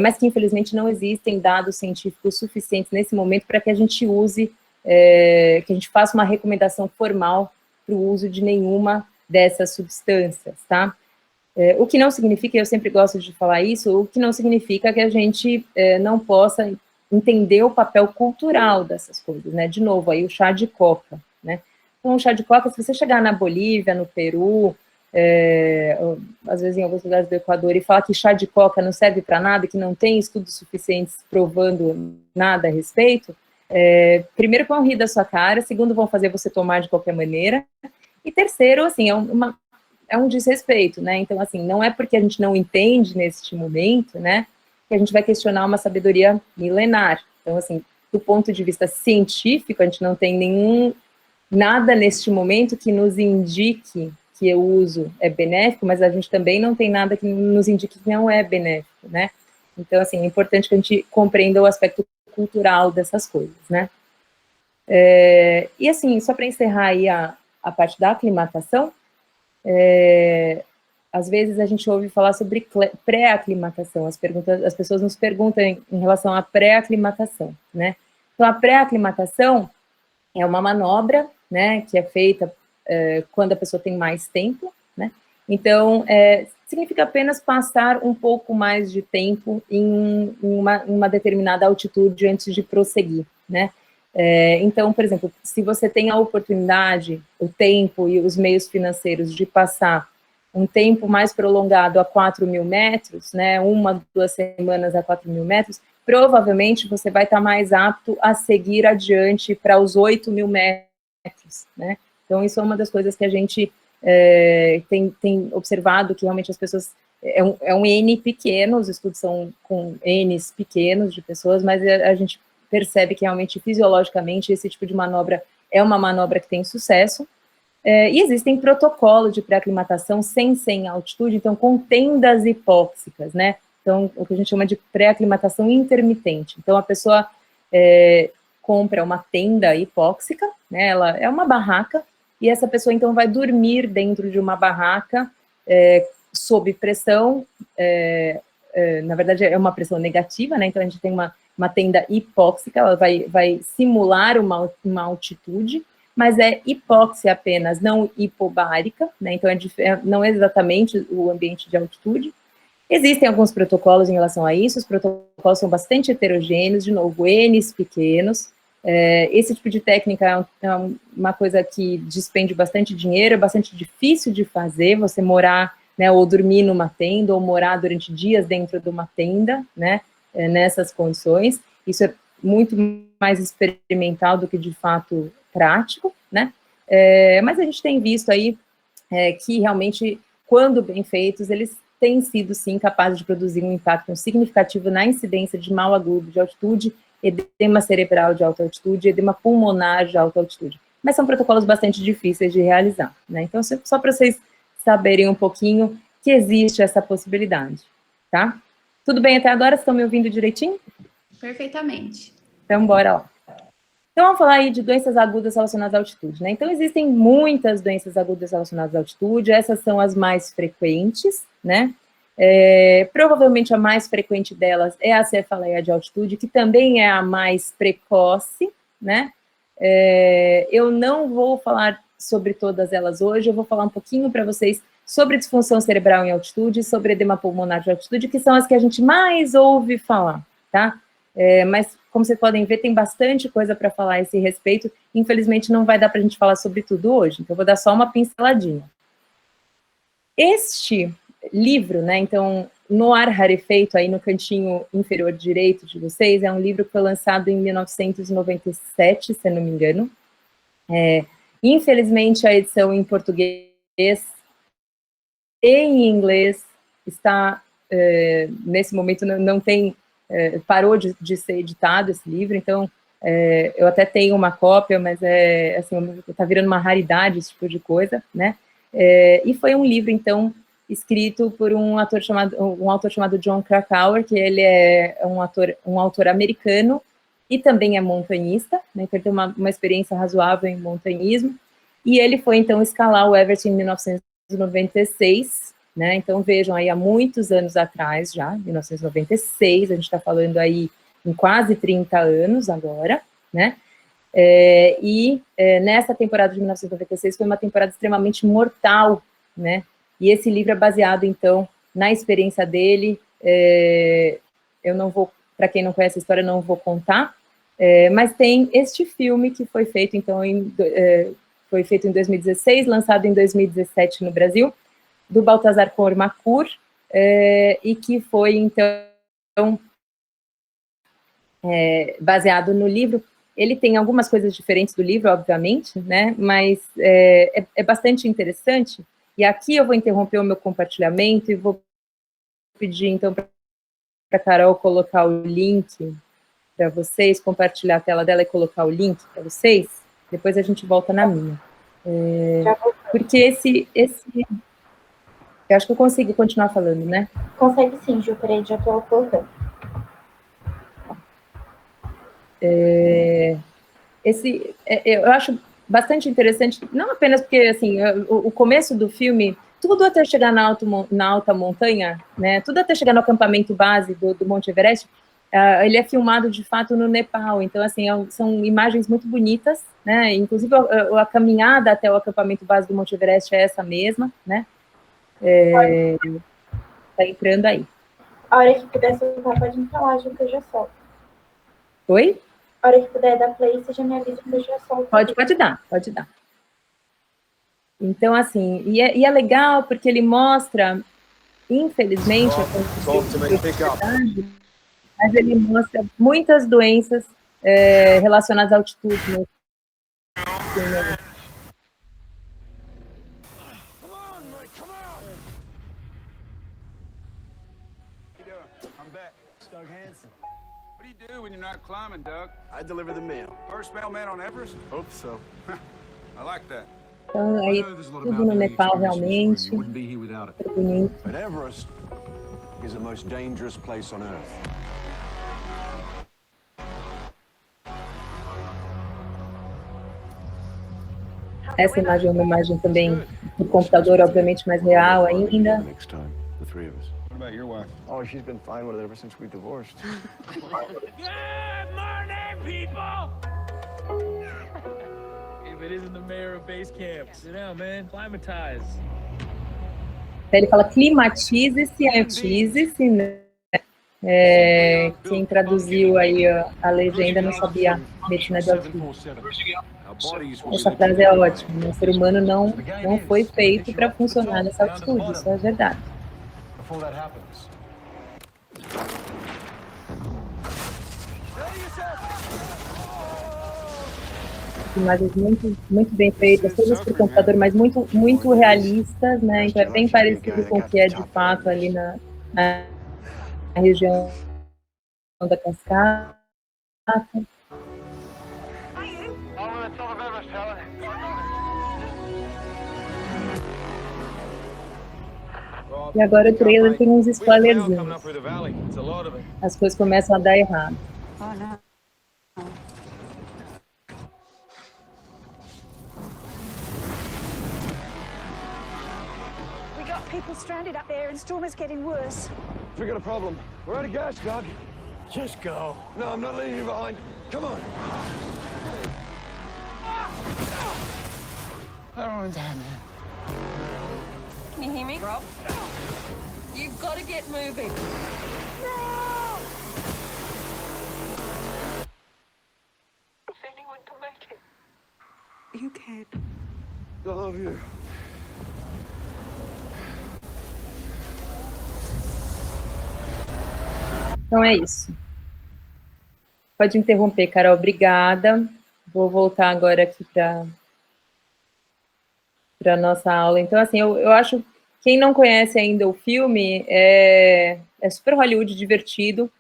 mas que, infelizmente, não existem dados científicos suficientes nesse momento para que a gente use, que a gente faça uma recomendação formal para o uso de nenhuma dessas substâncias, tá? O que não significa, eu sempre gosto de falar isso, o que não significa que a gente não possa entender o papel cultural dessas coisas, né? De novo, aí o chá de coca, né? Então, o chá de coca, se você chegar na Bolívia, no Peru, às vezes em alguns lugares do Equador, e falar que chá de coca não serve para nada, que não tem estudos suficientes provando nada a respeito, primeiro vão rir da sua cara, segundo vão fazer você tomar de qualquer maneira, e terceiro, assim, é um desrespeito, né? Então, assim, não é porque a gente não entende neste momento, né, que a gente vai questionar uma sabedoria milenar. Então, assim, do ponto de vista científico, a gente não tem nada neste momento que nos indique que o uso é benéfico, mas a gente também não tem nada que nos indique que não é benéfico, né? Então, assim, é importante que a gente compreenda o aspecto cultural dessas coisas, né? E, assim, só para encerrar aí a parte da aclimatação, às vezes a gente ouve falar sobre pré-aclimatação, as pessoas nos perguntam em relação à pré-aclimatação, né? Então, a pré-aclimatação é uma manobra, né, que é feita quando a pessoa tem mais tempo, né? Então, significa apenas passar um pouco mais de tempo em uma determinada altitude antes de prosseguir, né? Então, por exemplo, se você tem a oportunidade, o tempo e os meios financeiros de passar um tempo mais prolongado a 4.000 metros, né, 1, 2 semanas a 4.000 metros, provavelmente você vai estar mais apto a seguir adiante para os 8.000 metros, né? Então, isso é uma das coisas que a gente tem observado, que realmente as pessoas, é um N pequeno, os estudos são com Ns pequenos de pessoas, mas a gente percebe que realmente, fisiologicamente, esse tipo de manobra é uma manobra que tem sucesso. E existem protocolos de pré-aclimatação sem altitude, então com tendas hipóxicas, né? Então, o que a gente chama de pré-aclimatação intermitente. Então, a pessoa compra uma tenda hipóxica, né? Ela é uma barraca, e essa pessoa, então, vai dormir dentro de uma barraca sob pressão, na verdade, é uma pressão negativa, né? Então, a gente tem uma tenda hipóxica, ela vai simular uma altitude, mas é hipóxia apenas, não hipobárica, né? Então, não é exatamente o ambiente de altitude. Existem alguns protocolos em relação a isso, os protocolos são bastante heterogêneos, de novo, Ns pequenos. Esse tipo de técnica é uma coisa que despende bastante dinheiro, é bastante difícil de fazer, você morar, né, ou dormir numa tenda, ou morar durante dias dentro de uma tenda, né, nessas condições. Isso é muito mais experimental do que, de fato, prático, né, mas a gente tem visto aí que, realmente, quando bem feitos, eles têm sido, sim, capazes de produzir um impacto significativo na incidência de mal agudo de altitude, edema cerebral de alta altitude, edema pulmonar de alta altitude. Mas são protocolos bastante difíceis de realizar, né? Então, só para vocês saberem um pouquinho que existe essa possibilidade, tá? Tudo bem até agora? Estão me ouvindo direitinho? Perfeitamente. Então, bora lá. Então, vamos falar aí de doenças agudas relacionadas à altitude, né? Então, existem muitas doenças agudas relacionadas à altitude, essas são as mais frequentes, né? Provavelmente a mais frequente delas é a cefaleia de altitude, que também é a mais precoce, né? Eu não vou falar sobre todas elas hoje, eu vou falar um pouquinho para vocês sobre disfunção cerebral em altitude, sobre edema pulmonar de altitude, que são as que a gente mais ouve falar, tá? Mas, como vocês podem ver, tem bastante coisa para falar a esse respeito. Infelizmente, não vai dar para a gente falar sobre tudo hoje, então eu vou dar só uma pinceladinha. Este livro, né, então, no ar rarefeito, aí no cantinho inferior direito de vocês, é um livro que foi lançado em 1997, se eu não me engano. Infelizmente, a edição em português e em inglês está, nesse momento, não tem... parou de ser editado esse livro, então eu até tenho uma cópia, mas assim, tá virando uma raridade esse tipo de coisa, né? E foi um livro, então, escrito por um autor chamado Jon Krakauer, que ele é um autor americano e também é montanhista, né? Então ele tem uma experiência razoável em montanhismo, e ele foi, então, escalar o Everest em 1996, né? Então, vejam aí, há muitos anos atrás já, 1996, a gente está falando aí em quase 30 anos agora, né? Nessa temporada de 1996 foi uma temporada extremamente mortal, né? E esse livro é baseado, então, na experiência dele. Eu não vou, para quem não conhece a história, não vou contar, mas tem este filme que foi feito, então, foi feito em 2016, lançado em 2017 no Brasil, do Baltazar Kormákur, e que foi, então, baseado no livro. Ele tem algumas coisas diferentes do livro, obviamente, né, mas é bastante interessante, e aqui eu vou interromper o meu compartilhamento e vou pedir, então, para a Carol colocar o link para vocês, compartilhar a tela dela e colocar o link para vocês, depois a gente volta na minha. Porque eu acho que eu consigo continuar falando, né? Consegue sim, Ju, peraí, já estou colocando. Eu acho bastante interessante, não apenas porque, assim, o começo do filme, tudo até chegar na alta montanha, né, tudo até chegar no acampamento base do Monte Everest, ele é filmado, de fato, no Nepal, então, assim, são imagens muito bonitas, né, inclusive a caminhada até o acampamento base do Monte Everest é essa mesma, né, tá entrando aí. A hora que puder soltar, pode me falar, Ju, que eu já solto. Oi? A hora que puder dar play, você já me avisa que eu já solto. Pode dar. Então, assim, e é legal porque ele mostra, infelizmente, mas ele mostra muitas doenças relacionadas à altitude, né? When you're not climbing, Doug? I deliver the mail. First mailman on Everest? Hope so. I like that. Então, aí, tudo no Nepal, realmente. But Everest is the most dangerous place on Earth. Essa imagem é uma imagem também do computador, obviamente, mais real ainda. What about your wife? Oh, she's been fine with it ever since we divorced. Good morning, people! If it isn't the mayor of base camp, sit down, man. Climatize. Então, ele fala climatize-se, antize-se, né? Quem traduziu aí a legenda não sabia medicina de altitude. Essa frase é ótima, né? O ser humano não foi feito para funcionar nessa altitude, isso é verdade. Imagens muito bem feitas, todas por computador, mas muito realistas, né? Então é bem parecido com o que é de fato ali na região da cascata. E agora o trailer tem uns spoilerzinhos. As coisas começam a dar errado. People stranded up there and the storm is getting worse. We got a problem. We're out of gas, Doug. Just go. No, I'm not leaving you behind. Come on. Everyone's down there. Can you hear me, Rob? You've got to get moving. No! If anyone can make it, you can. I love you. Então é isso. Pode interromper, Carol, obrigada. Vou voltar agora aqui para a nossa aula. Então, assim, eu acho, quem não conhece ainda o filme, é super Hollywood, divertido.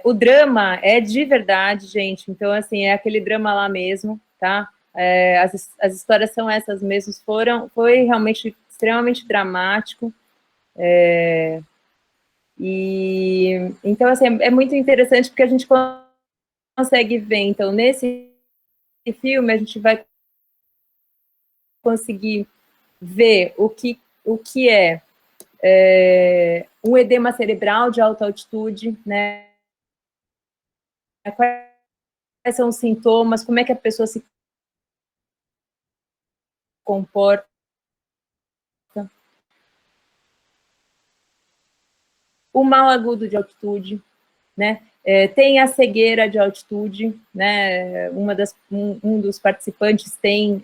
O drama é de verdade, gente. Então, assim, é aquele drama lá mesmo, tá? As histórias são essas mesmas. Foi realmente extremamente dramático. E então, assim, é muito interessante porque a gente consegue ver, então, nesse filme, a gente vai conseguir ver o que é um edema cerebral de alta altitude, né? Quais são os sintomas, como é que a pessoa se comporta. O mal agudo de altitude, né? Tem a cegueira de altitude, né? Um dos participantes tem,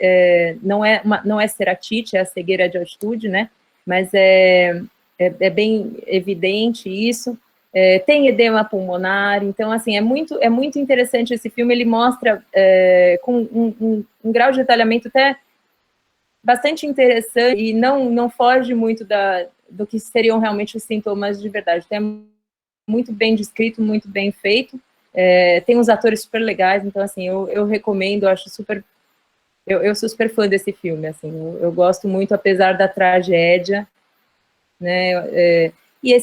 não é ceratite, é a cegueira de altitude, né? Mas é bem evidente isso. Tem edema pulmonar, então, assim, é muito interessante esse filme. Ele mostra com um grau de detalhamento até bastante interessante e não foge muito do que seriam realmente os sintomas de verdade. Então, é muito bem descrito, muito bem feito. Tem uns atores super legais, então, assim, eu recomendo, acho super... Eu sou super fã desse filme, assim, eu gosto muito, apesar da tragédia, né? E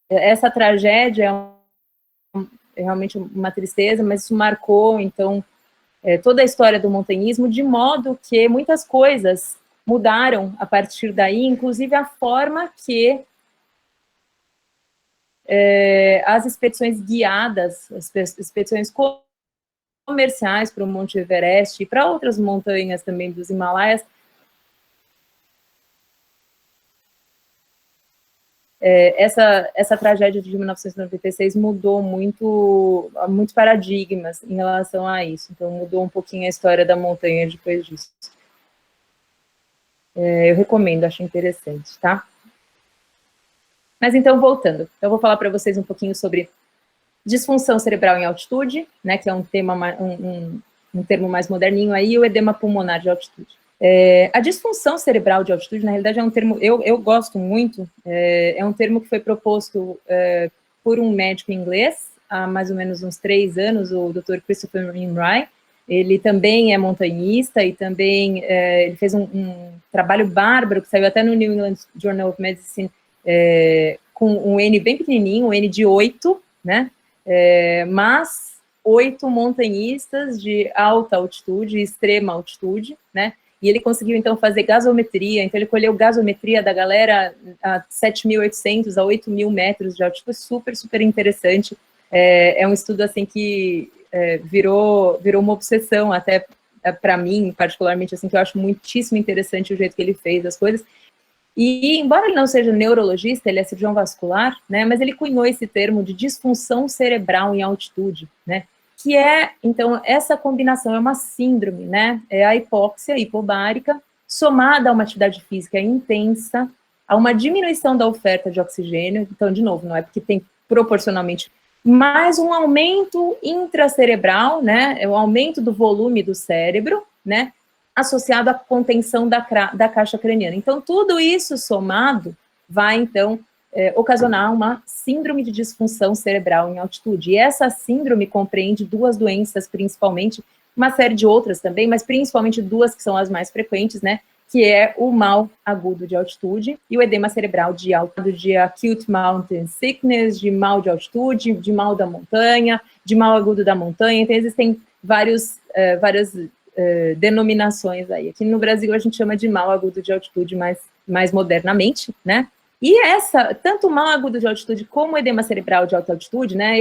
essa tragédia é realmente uma tristeza, mas isso marcou, então, toda a história do montanhismo, de modo que muitas coisas mudaram a partir daí, inclusive a forma que as expedições guiadas, as expedições comerciais para o Monte Everest e para outras montanhas também dos Himalaias, essa tragédia de 1996 mudou muitos paradigmas em relação a isso, então mudou um pouquinho a história da montanha depois disso. Eu recomendo, acho interessante, tá? Mas então, voltando, eu vou falar para vocês um pouquinho sobre disfunção cerebral em altitude, né, que é um termo mais moderninho aí, e o edema pulmonar de altitude. A disfunção cerebral de altitude, na realidade, é um termo, eu gosto muito, é um termo que foi proposto por um médico inglês, há mais ou menos uns 3 anos, o Dr. Christopher Wray. Ele também é montanhista e também ele fez um trabalho bárbaro, que saiu até no New England Journal of Medicine, com um N bem pequenininho, um N de 8, né, mas 8 montanhistas de alta altitude, extrema altitude, né, e ele conseguiu, então, fazer gasometria, então ele colheu gasometria da galera a 7.800 a 8.000 metros de altitude, super interessante. É um estudo, assim, que virou uma obsessão, até para mim, particularmente, assim, que eu acho muitíssimo interessante o jeito que ele fez as coisas. E, embora ele não seja neurologista, ele é cirurgião vascular, né, mas ele cunhou esse termo de disfunção cerebral em altitude, né, que é, então, essa combinação é uma síndrome, né, é a hipóxia hipobárica, somada a uma atividade física intensa, a uma diminuição da oferta de oxigênio, então, de novo, não é porque tem proporcionalmente, mais um aumento intracerebral, né, é o aumento do volume do cérebro, né, associado à contenção da caixa craniana. Então, tudo isso somado vai, então, ocasionar uma síndrome de disfunção cerebral em altitude. E essa síndrome compreende duas doenças, principalmente, uma série de outras também, mas principalmente duas que são as mais frequentes, né, que é o mal agudo de altitude e o edema cerebral de acute mountain sickness, de mal de altitude, de mal da montanha, de mal agudo da montanha. Então, existem várias denominações aí. Aqui no Brasil a gente chama de mal agudo de altitude mais modernamente, né? E tanto o mal agudo de altitude como o edema cerebral de alta altitude, né?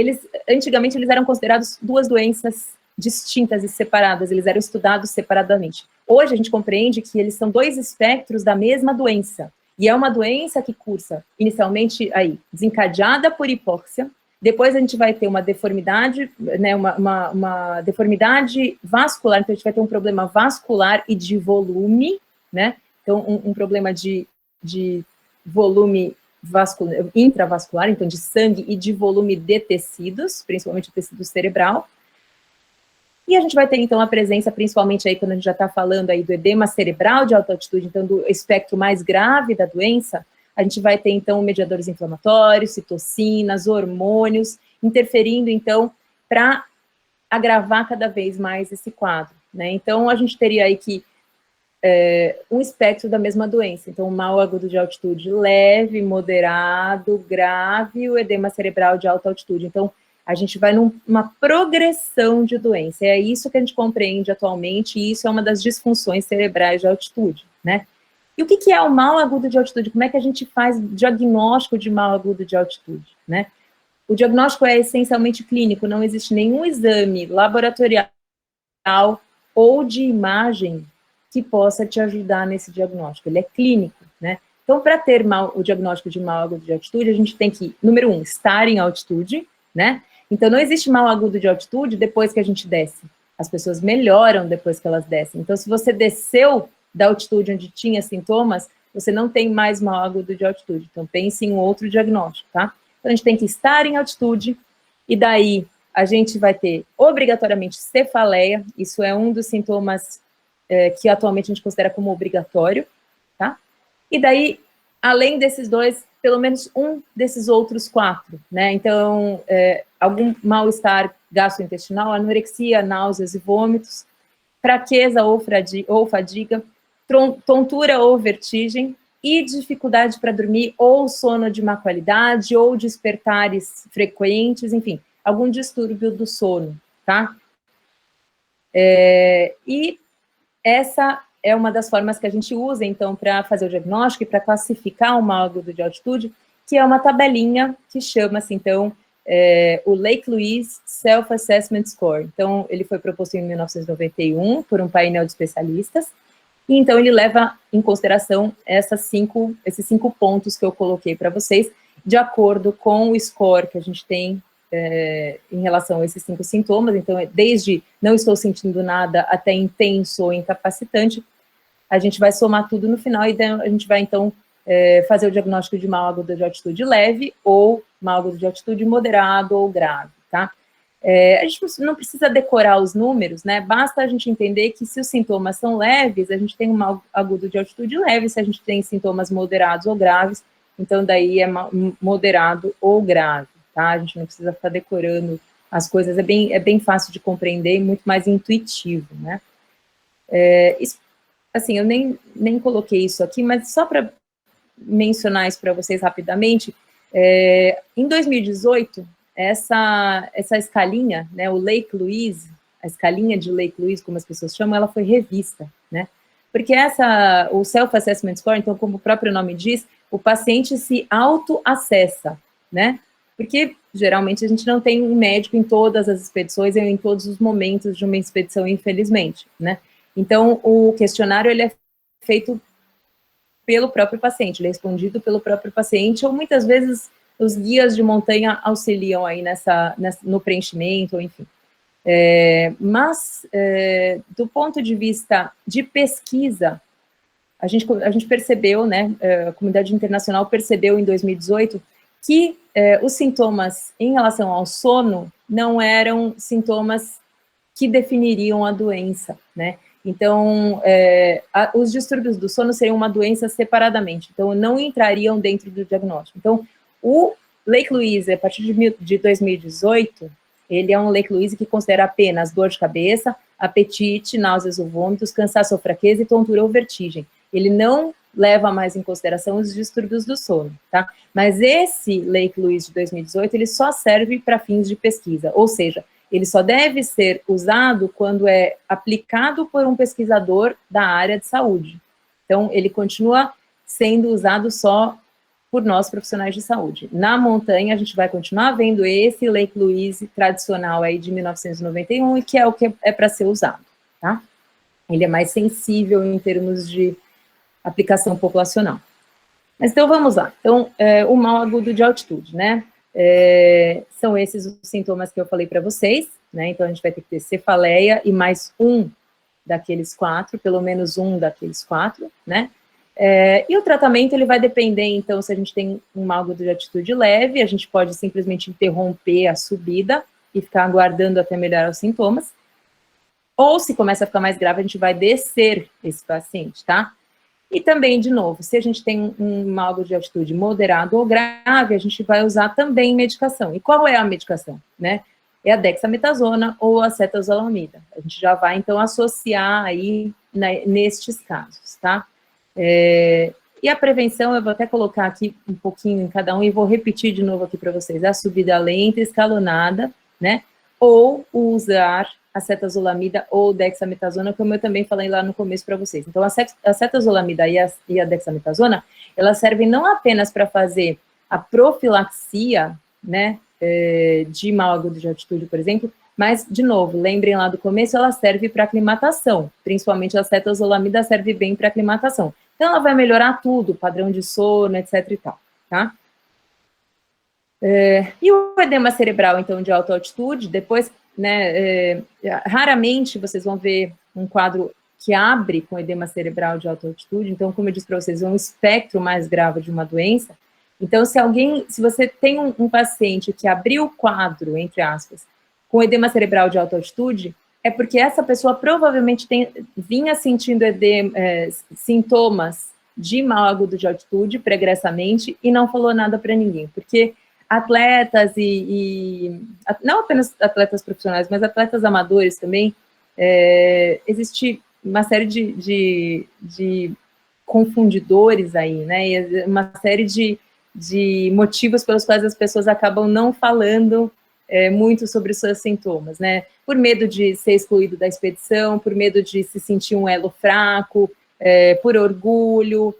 Antigamente eles eram considerados duas doenças distintas e separadas, eles eram estudados separadamente. Hoje a gente compreende que eles são dois espectros da mesma doença, e é uma doença que cursa inicialmente aí, desencadeada por hipóxia, depois a gente vai ter uma deformidade, né, uma deformidade vascular, então a gente vai ter um problema vascular e de volume, né, então um problema de volume vascular, intravascular, então de sangue e de volume de tecidos, principalmente o tecido cerebral. E a gente vai ter, então, a presença, principalmente aí, quando a gente já está falando aí do edema cerebral de alta altitude, então, do espectro mais grave da doença, a gente vai ter, então, mediadores inflamatórios, citocinas, hormônios, interferindo, então, para agravar cada vez mais esse quadro, né? Então, a gente teria aí que um espectro da mesma doença. Então, o mal agudo de altitude leve, moderado, grave, e o edema cerebral de alta altitude. Então, a gente vai numa progressão de doença. É isso que a gente compreende atualmente, e isso é uma das disfunções cerebrais de altitude, né? E o que é o mal agudo de altitude? Como é que a gente faz diagnóstico de mal agudo de altitude, né? O diagnóstico é essencialmente clínico, não existe nenhum exame laboratorial ou de imagem que possa te ajudar nesse diagnóstico, ele é clínico, né? Então, para ter o diagnóstico de mal agudo de altitude, a gente tem que, número 1, estar em altitude, né? Então, não existe mal agudo de altitude depois que a gente desce. As pessoas melhoram depois que elas descem. Então, se você desceu da altitude onde tinha sintomas, você não tem mais mal agudo de altitude. Então, pense em outro diagnóstico, tá? Então, a gente tem que estar em altitude, e daí a gente vai ter, obrigatoriamente, cefaleia. Isso é um dos sintomas que atualmente a gente considera como obrigatório, tá? E daí, além desses dois, pelo menos um desses outros 4, né? Então, algum mal-estar gastrointestinal, anorexia, náuseas e vômitos, fraqueza ou fadiga, tontura ou vertigem, e dificuldade para dormir, ou sono de má qualidade, ou despertares frequentes, enfim, algum distúrbio do sono, tá? E essa é uma das formas que a gente usa, então, para fazer o diagnóstico e para classificar o mal agudo de altitude, que é uma tabelinha que chama-se, então, o Lake Louise Self-Assessment Score. Então, ele foi proposto em 1991 por um painel de especialistas, e então ele leva em consideração esses 5 pontos que eu coloquei para vocês, de acordo com o score que a gente tem em relação a esses 5 sintomas. Então, desde não estou sentindo nada até intenso ou incapacitante, a gente vai somar tudo no final e a gente vai, então, fazer o diagnóstico de mal agudo de altitude leve ou mal agudo de altitude moderado ou grave, tá? A gente não precisa decorar os números, né? Basta a gente entender que se os sintomas são leves, a gente tem um mal agudo de altitude leve, se a gente tem sintomas moderados ou graves, então daí é moderado ou grave. Tá? A gente não precisa ficar decorando as coisas, é bem fácil de compreender e muito mais intuitivo, né? Assim, eu nem coloquei isso aqui, mas só para mencionar isso para vocês rapidamente, em 2018, essa escalinha, né, o Lake Louise, a escalinha de Lake Louise, como as pessoas chamam, ela foi revista, né? Porque o Self-Assessment Score, então, como o próprio nome diz, o paciente se auto-acessa, né? Porque, geralmente, a gente não tem um médico em todas as expedições e em todos os momentos de uma expedição, infelizmente, né? Então, o questionário, ele é feito pelo próprio paciente, ele é respondido pelo próprio paciente, ou muitas vezes os guias de montanha auxiliam aí no preenchimento, enfim. Mas, do ponto de vista de pesquisa, a gente percebeu, né, a comunidade internacional percebeu em 2018 que os sintomas em relação ao sono não eram sintomas que definiriam a doença, né? Então, os distúrbios do sono seriam uma doença separadamente, então não entrariam dentro do diagnóstico. Então, o Lake Louise, a partir de 2018, ele é um Lake Louise que considera apenas dor de cabeça, apetite, náuseas ou vômitos, cansaço ou fraqueza e tontura ou vertigem. Ele não leva mais em consideração os distúrbios do sono, tá? Mas esse Lake Louise de 2018, ele só serve para fins de pesquisa, ou seja, ele só deve ser usado quando é aplicado por um pesquisador da área de saúde. Então, ele continua sendo usado só por nós profissionais de saúde. Na montanha, a gente vai continuar vendo esse Lake Louise tradicional aí de 1991, e que é o que é para ser usado, tá? Ele é mais sensível em termos de aplicação populacional. Mas então, vamos lá. Então, o mal agudo de altitude, né? São esses os sintomas que eu falei para vocês, né? Então, a gente vai ter que ter cefaleia e mais um daqueles 4, pelo menos um daqueles 4, né? E o tratamento, ele vai depender, então, se a gente tem um mal agudo de altitude leve, a gente pode simplesmente interromper a subida e ficar aguardando até melhorar os sintomas, ou se começa a ficar mais grave, a gente vai descer esse paciente, tá? E também, de novo, se a gente tem um mal agudo de altitude moderado ou grave, a gente vai usar também medicação. E qual é a medicação, né? É a dexametasona ou a acetazolamida. A gente já vai, então, associar aí nestes casos, tá? E a prevenção, eu vou até colocar aqui um pouquinho em cada um e vou repetir de novo aqui para vocês. A subida lenta, escalonada, né? Ou usar acetazolamida ou dexametasona, como eu também falei lá no começo para vocês. Então, a acetazolamida e a dexametasona, elas servem não apenas para fazer a profilaxia, né, de mal agudo de altitude, por exemplo, mas, de novo, lembrem lá do começo, ela serve para aclimatação, principalmente a acetazolamida serve bem para aclimatação. Então, ela vai melhorar tudo, padrão de sono, etc e tal, tá? E o edema cerebral, então, de alta altitude, depois, né, raramente vocês vão ver um quadro que abre com edema cerebral de alta altitude, então, como eu disse para vocês, é um espectro mais grave de uma doença. Então, se você tem um paciente que abriu o quadro, entre aspas, com edema cerebral de alta altitude, é porque essa pessoa provavelmente vinha sentindo sintomas de mal agudo de altitude pregressamente e não falou nada para ninguém, porque atletas não apenas atletas profissionais, mas atletas amadores também, existe uma série de confundidores aí, né, e uma série de motivos pelos quais as pessoas acabam não falando muito sobre os seus sintomas, né, por medo de ser excluído da expedição, por medo de se sentir um elo fraco, por orgulho,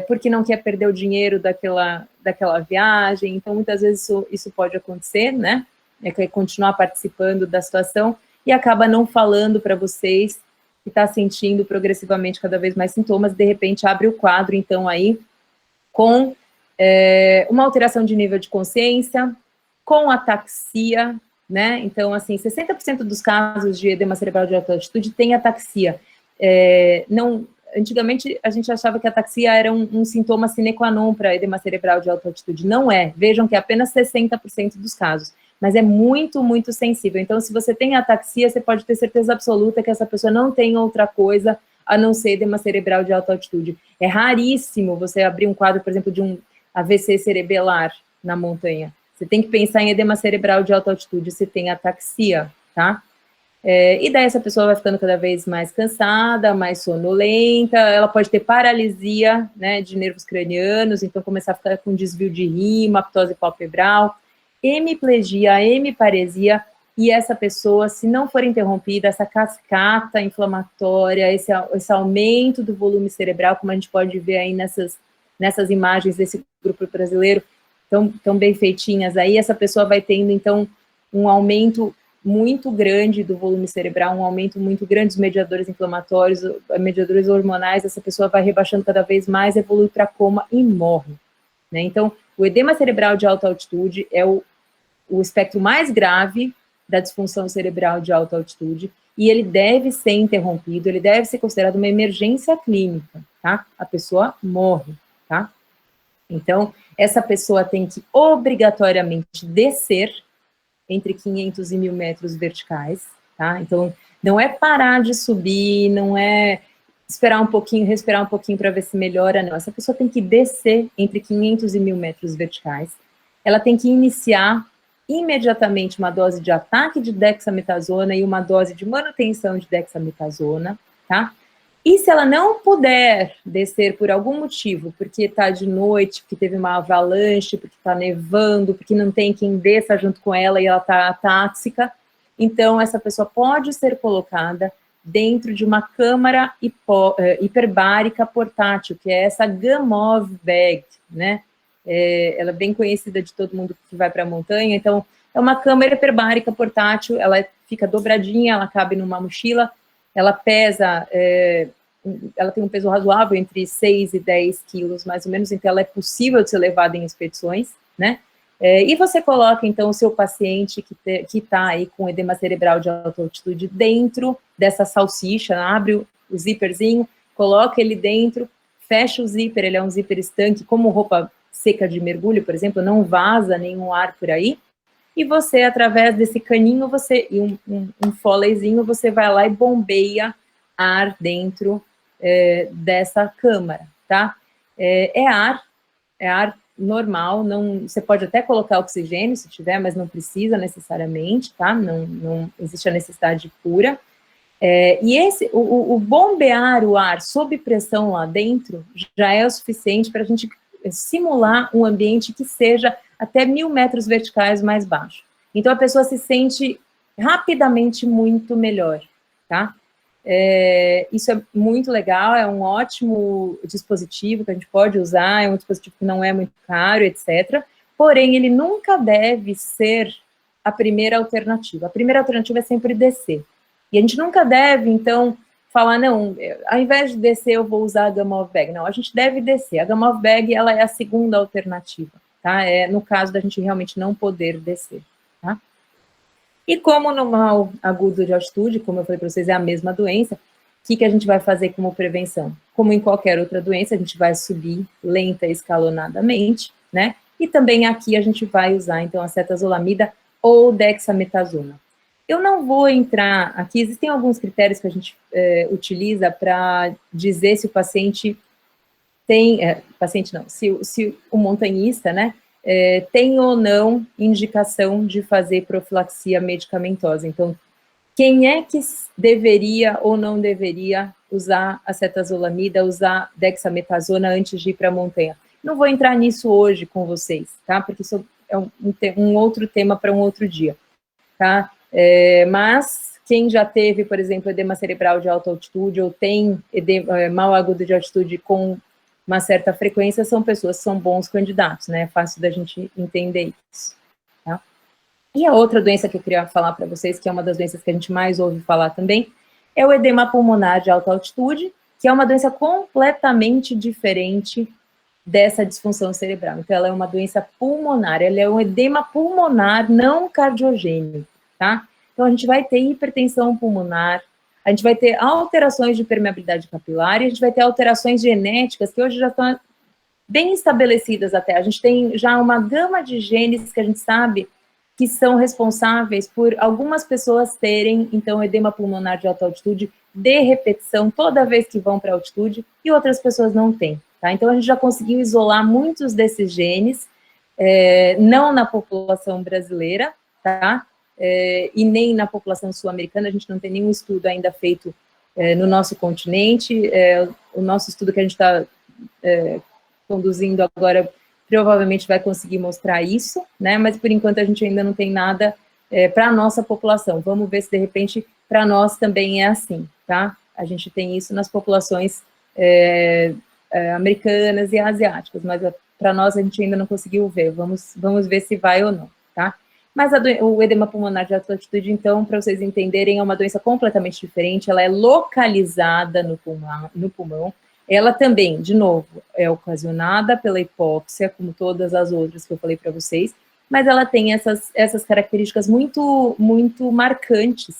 porque não quer perder o dinheiro daquela viagem. Então, muitas vezes isso pode acontecer, né, quer continuar participando da situação e acaba não falando para vocês que está sentindo progressivamente cada vez mais sintomas, de repente abre o quadro, então, aí, com uma alteração de nível de consciência, com ataxia, né, então, assim, 60% dos casos de edema cerebral de alta altitude tem ataxia. Antigamente, a gente achava que a ataxia era um sintoma sine qua non para edema cerebral de alta altitude. Não é. Vejam que é apenas 60% dos casos. Mas é muito, muito sensível. Então, se você tem ataxia, você pode ter certeza absoluta que essa pessoa não tem outra coisa a não ser edema cerebral de alta altitude. É raríssimo você abrir um quadro, por exemplo, de um AVC cerebelar na montanha. Você tem que pensar em edema cerebral de alta altitude se tem ataxia, tá? E daí essa pessoa vai ficando cada vez mais cansada, mais sonolenta, ela pode ter paralisia, né, de nervos cranianos, então começar a ficar com desvio de rima, aptose palpebral, hemiplegia, hemiparesia, e essa pessoa, se não for interrompida, essa cascata inflamatória, esse aumento do volume cerebral, como a gente pode ver aí nessas imagens desse grupo brasileiro, tão bem feitinhas aí, essa pessoa vai tendo, então, um aumento muito grande do volume cerebral, um aumento muito grande dos mediadores inflamatórios, mediadores hormonais, essa pessoa vai rebaixando cada vez mais, evolui para coma e morre, né? Então, o edema cerebral de alta altitude é o espectro mais grave da disfunção cerebral de alta altitude, e ele deve ser interrompido, ele deve ser considerado uma emergência clínica, tá? A pessoa morre, tá? Então, essa pessoa tem que obrigatoriamente descer entre 500 e 1.000 metros verticais, tá? Então, não é parar de subir, não é esperar um pouquinho, respirar um pouquinho para ver se melhora, não. Essa pessoa tem que descer entre 500 e 1.000 metros verticais. Ela tem que iniciar imediatamente uma dose de ataque de dexametasona e uma dose de manutenção de dexametasona, tá? E se ela não puder descer por algum motivo, porque está de noite, porque teve uma avalanche, porque está nevando, porque não tem quem desça junto com ela e ela está atáxica, então essa pessoa pode ser colocada dentro de uma câmara hiperbárica portátil, que é essa Gamov Bag, né? Ela é bem conhecida de todo mundo que vai para a montanha, então é uma câmara hiperbárica portátil, ela fica dobradinha, ela cabe numa mochila, ela pesa, ela tem um peso razoável, entre 6 e 10 quilos, mais ou menos, então ela é possível de ser levada em expedições, né? E você coloca, então, o seu paciente que está aí com edema cerebral de alta altitude dentro dessa salsicha, abre o zíperzinho, coloca ele dentro, fecha o zíper, ele é um zíper estanque, como roupa seca de mergulho, por exemplo, não vaza nenhum ar por aí, e você, através desse caninho, e um foleyzinho, você vai lá e bombeia ar dentro dessa câmara, tá? É ar normal, não, você pode até colocar oxigênio, se tiver, mas não precisa necessariamente, tá? Não existe a necessidade pura. E o bombear o ar sob pressão lá dentro já é o suficiente para a gente simular um ambiente que seja até 1.000 metros verticais mais baixo. Então, a pessoa se sente rapidamente muito melhor, tá? Isso é muito legal, é um ótimo dispositivo que a gente pode usar, é um dispositivo que não é muito caro, etc. Porém, ele nunca deve ser a primeira alternativa. A primeira alternativa é sempre descer. E a gente nunca deve, então, falar, não, ao invés de descer, eu vou usar a Gamov Bag. Não, a gente deve descer. A Gamov Bag, ela é a segunda alternativa, tá? No caso da gente realmente não poder descer, tá? E como no mal agudo de altitude, como eu falei para vocês, é a mesma doença, o que a gente vai fazer como prevenção? Como em qualquer outra doença, a gente vai subir lenta e escalonadamente, né? E também aqui a gente vai usar, então, a acetazolamida ou dexametasona. Eu não vou entrar aqui, existem alguns critérios que a gente utiliza para dizer se o paciente tem, se o montanhista, né, tem ou não indicação de fazer profilaxia medicamentosa. Então, quem é que deveria ou não deveria usar acetazolamida, usar dexametasona antes de ir para a montanha? Não vou entrar nisso hoje com vocês, tá? Porque isso é um outro tema para um outro dia, tá? Mas quem já teve, por exemplo, edema cerebral de alta altitude ou tem mal agudo de altitude com uma certa frequência, são pessoas que são bons candidatos, né? É fácil da gente entender isso, tá? E a outra doença que eu queria falar para vocês, que é uma das doenças que a gente mais ouve falar também, é o edema pulmonar de alta altitude, que é uma doença completamente diferente dessa disfunção cerebral. Então, ela é uma doença pulmonar, ela é um edema pulmonar não cardiogênico, tá? Então, a gente vai ter hipertensão pulmonar, a gente vai ter alterações de permeabilidade capilar e a gente vai ter alterações genéticas que hoje já estão bem estabelecidas até. A gente tem já uma gama de genes que a gente sabe que são responsáveis por algumas pessoas terem, então, edema pulmonar de alta altitude de repetição toda vez que vão para altitude e outras pessoas não têm, tá? Então, a gente já conseguiu isolar muitos desses genes, não na população brasileira, tá? E nem na população sul-americana, a gente não tem nenhum estudo ainda feito no nosso continente, o nosso estudo que a gente está conduzindo agora provavelmente vai conseguir mostrar isso, né, mas por enquanto a gente ainda não tem nada para a nossa população. Vamos ver se de repente para nós também é assim, tá? A gente tem isso nas populações americanas e asiáticas, mas para nós a gente ainda não conseguiu ver, vamos ver se vai ou não, tá? Mas o edema pulmonar de alta altitude, então, para vocês entenderem, é uma doença completamente diferente, ela é localizada no pulmão. Ela também, de novo, é ocasionada pela hipóxia, como todas as outras que eu falei para vocês, mas ela tem essas características muito, muito marcantes.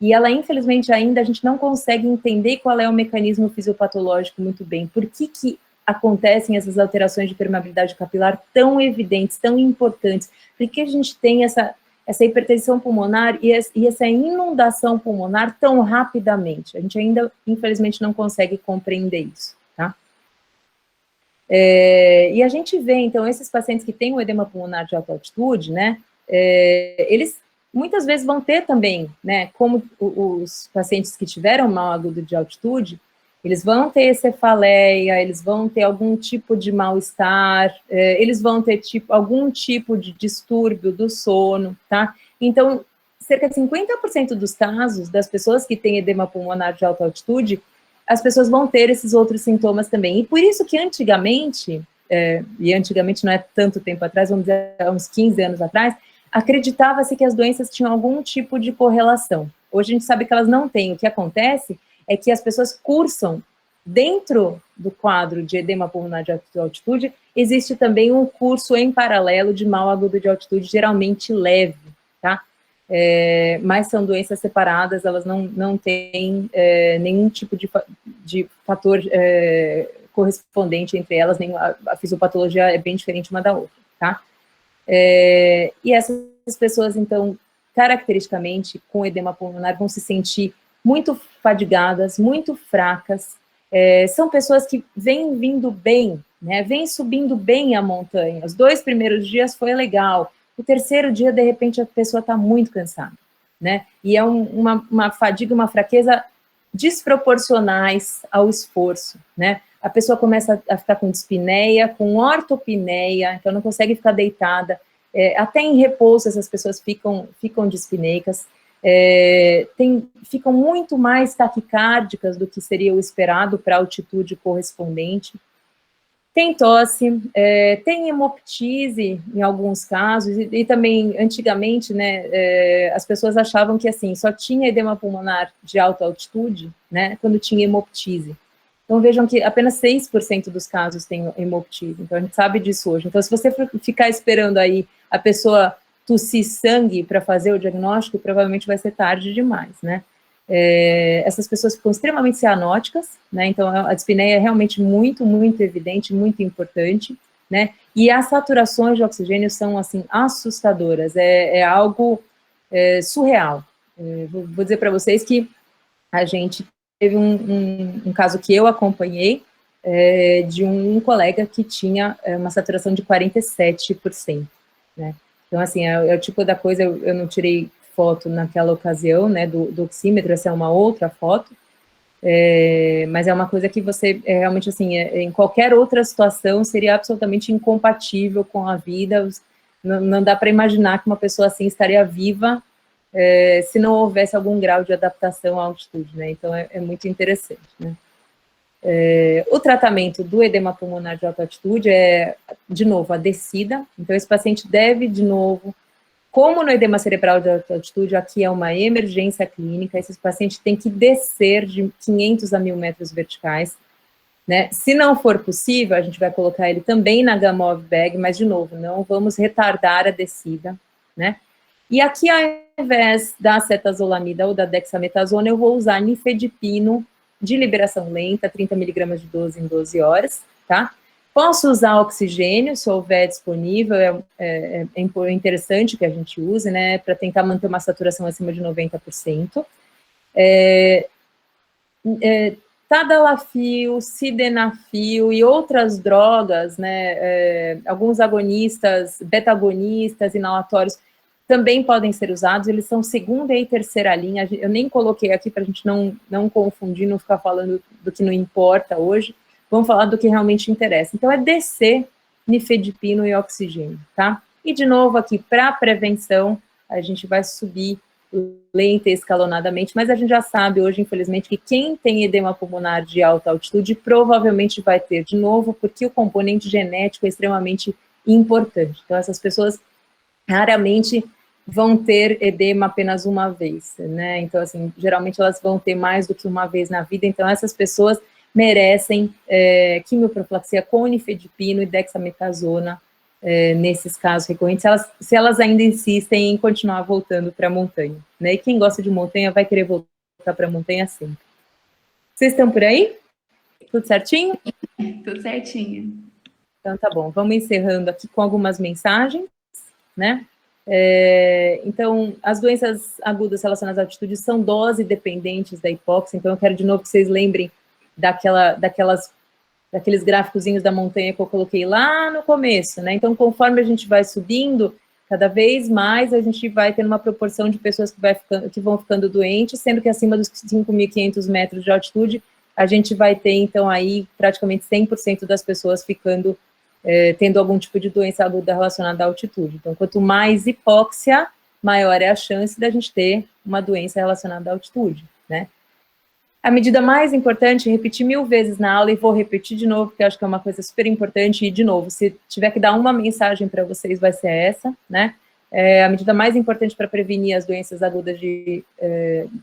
E ela, infelizmente, ainda a gente não consegue entender qual é o mecanismo fisiopatológico muito bem. Por que acontecem essas alterações de permeabilidade capilar tão evidentes, tão importantes? Por que a gente tem essa hipertensão pulmonar e essa inundação pulmonar tão rapidamente? A gente ainda, infelizmente, não consegue compreender isso, tá? E a gente vê, então, esses pacientes que têm o edema pulmonar de alta altitude, né, eles muitas vezes vão ter também, né, como os pacientes que tiveram mal agudo de altitude, eles vão ter cefaleia, eles vão ter algum tipo de mal-estar, eles vão ter algum tipo de distúrbio do sono, tá? Então, cerca de 50% dos casos das pessoas que têm edema pulmonar de alta altitude, as pessoas vão ter esses outros sintomas também. E por isso que antigamente, e antigamente não é tanto tempo atrás, vamos dizer, há uns 15 anos atrás, acreditava-se que as doenças tinham algum tipo de correlação. Hoje a gente sabe que elas não têm. O que acontece é que as pessoas cursam, dentro do quadro de edema pulmonar de alta altitude, existe também um curso em paralelo de mal agudo de altitude, geralmente leve, tá? Mas são doenças separadas, elas não têm nenhum tipo de fator correspondente entre elas, nem a fisiopatologia é bem diferente uma da outra, tá? E essas pessoas, então, caracteristicamente, com edema pulmonar, vão se sentir muito fadigadas, muito fracas, são pessoas que vêm vindo bem, né, vêm subindo bem a montanha. Os 2 primeiros dias foi legal, o 3º dia, de repente, a pessoa está muito cansada, né, e é uma fadiga, uma fraqueza desproporcionais ao esforço, né, a pessoa começa a ficar com dispneia, com ortopneia, então não consegue ficar deitada, até em repouso essas pessoas ficam dispneicas, ficam muito mais taquicárdicas do que seria o esperado para a altitude correspondente, tem tosse, tem hemoptise em alguns casos, e também, antigamente, né, as pessoas achavam que, assim, só tinha edema pulmonar de alta altitude, né, quando tinha hemoptise. Então, vejam que apenas 6% dos casos têm hemoptise, então a gente sabe disso hoje. Então, se você ficar esperando aí a pessoa tossir sangue para fazer o diagnóstico, provavelmente vai ser tarde demais, né? Essas pessoas ficam extremamente cianóticas, né? Então, a dispneia é realmente muito, muito evidente, muito importante, né? E as saturações de oxigênio são, assim, assustadoras, é algo surreal. Vou dizer para vocês que a gente teve um caso que eu acompanhei, de um colega que tinha uma saturação de 47%, né? Então, assim, é o tipo da coisa, eu não tirei foto naquela ocasião, né, do oxímetro, essa é uma outra foto, mas é uma coisa que você, realmente, assim, em qualquer outra situação, seria absolutamente incompatível com a vida, não dá para imaginar que uma pessoa assim estaria viva, se não houvesse algum grau de adaptação à altitude, né, então é muito interessante, né. O tratamento do edema pulmonar de alta altitude é, de novo, a descida, então esse paciente deve, de novo, como no edema cerebral de alta altitude, aqui é uma emergência clínica, esse paciente tem que descer de 500 a 1.000 metros verticais, né, se não for possível, a gente vai colocar ele também na Gamov bag, mas, de novo, não vamos retardar a descida, né, e aqui, ao invés da acetazolamida ou da dexametasona, eu vou usar nifedipino, de liberação lenta, 30 miligramas de 12 em 12 horas, tá? Posso usar oxigênio, se houver disponível, é interessante que a gente use, né, para tentar manter uma saturação acima de 90%. Tadalafil, sildenafil e outras drogas, né, alguns agonistas, beta-agonistas, inalatórios, também podem ser usados, eles são 2ª e 3ª linha, eu nem coloquei aqui para a gente não confundir, não ficar falando do que não importa hoje, vamos falar do que realmente interessa. Então, é descer nifedipino e oxigênio, tá? E, de novo, aqui, para prevenção, a gente vai subir lenta e escalonadamente, mas a gente já sabe hoje, infelizmente, que quem tem edema pulmonar de alta altitude provavelmente vai ter, de novo, porque o componente genético é extremamente importante. Então, essas pessoas raramente vão ter edema apenas uma vez, né? Então, assim, geralmente elas vão ter mais do que uma vez na vida, então essas pessoas merecem quimioprofilaxia com nifedipino e dexametasona nesses casos recorrentes, se elas ainda insistem em continuar voltando para a montanha, né? E quem gosta de montanha vai querer voltar para a montanha sempre. Vocês estão por aí? Tudo certinho? Tudo certinho. Então tá bom, vamos encerrando aqui com algumas mensagens, né? Então, as doenças agudas relacionadas à altitude são dose dependentes da hipóxia, então eu quero de novo que vocês lembrem daqueles gráficozinhos da montanha que eu coloquei lá no começo, né? Então, conforme a gente vai subindo, cada vez mais a gente vai tendo uma proporção de pessoas que vão ficando doentes, sendo que acima dos 5.500 metros de altitude, a gente vai ter, então, aí praticamente 100% das pessoas tendo algum tipo de doença aguda relacionada à altitude. Então, quanto mais hipóxia, maior é a chance da gente ter uma doença relacionada à altitude, né? A medida mais importante, repeti 1000 vezes na aula e vou repetir de novo, porque eu acho que é uma coisa super importante, e de novo, se tiver que dar uma mensagem para vocês, vai ser essa, né? A medida mais importante para prevenir as doenças agudas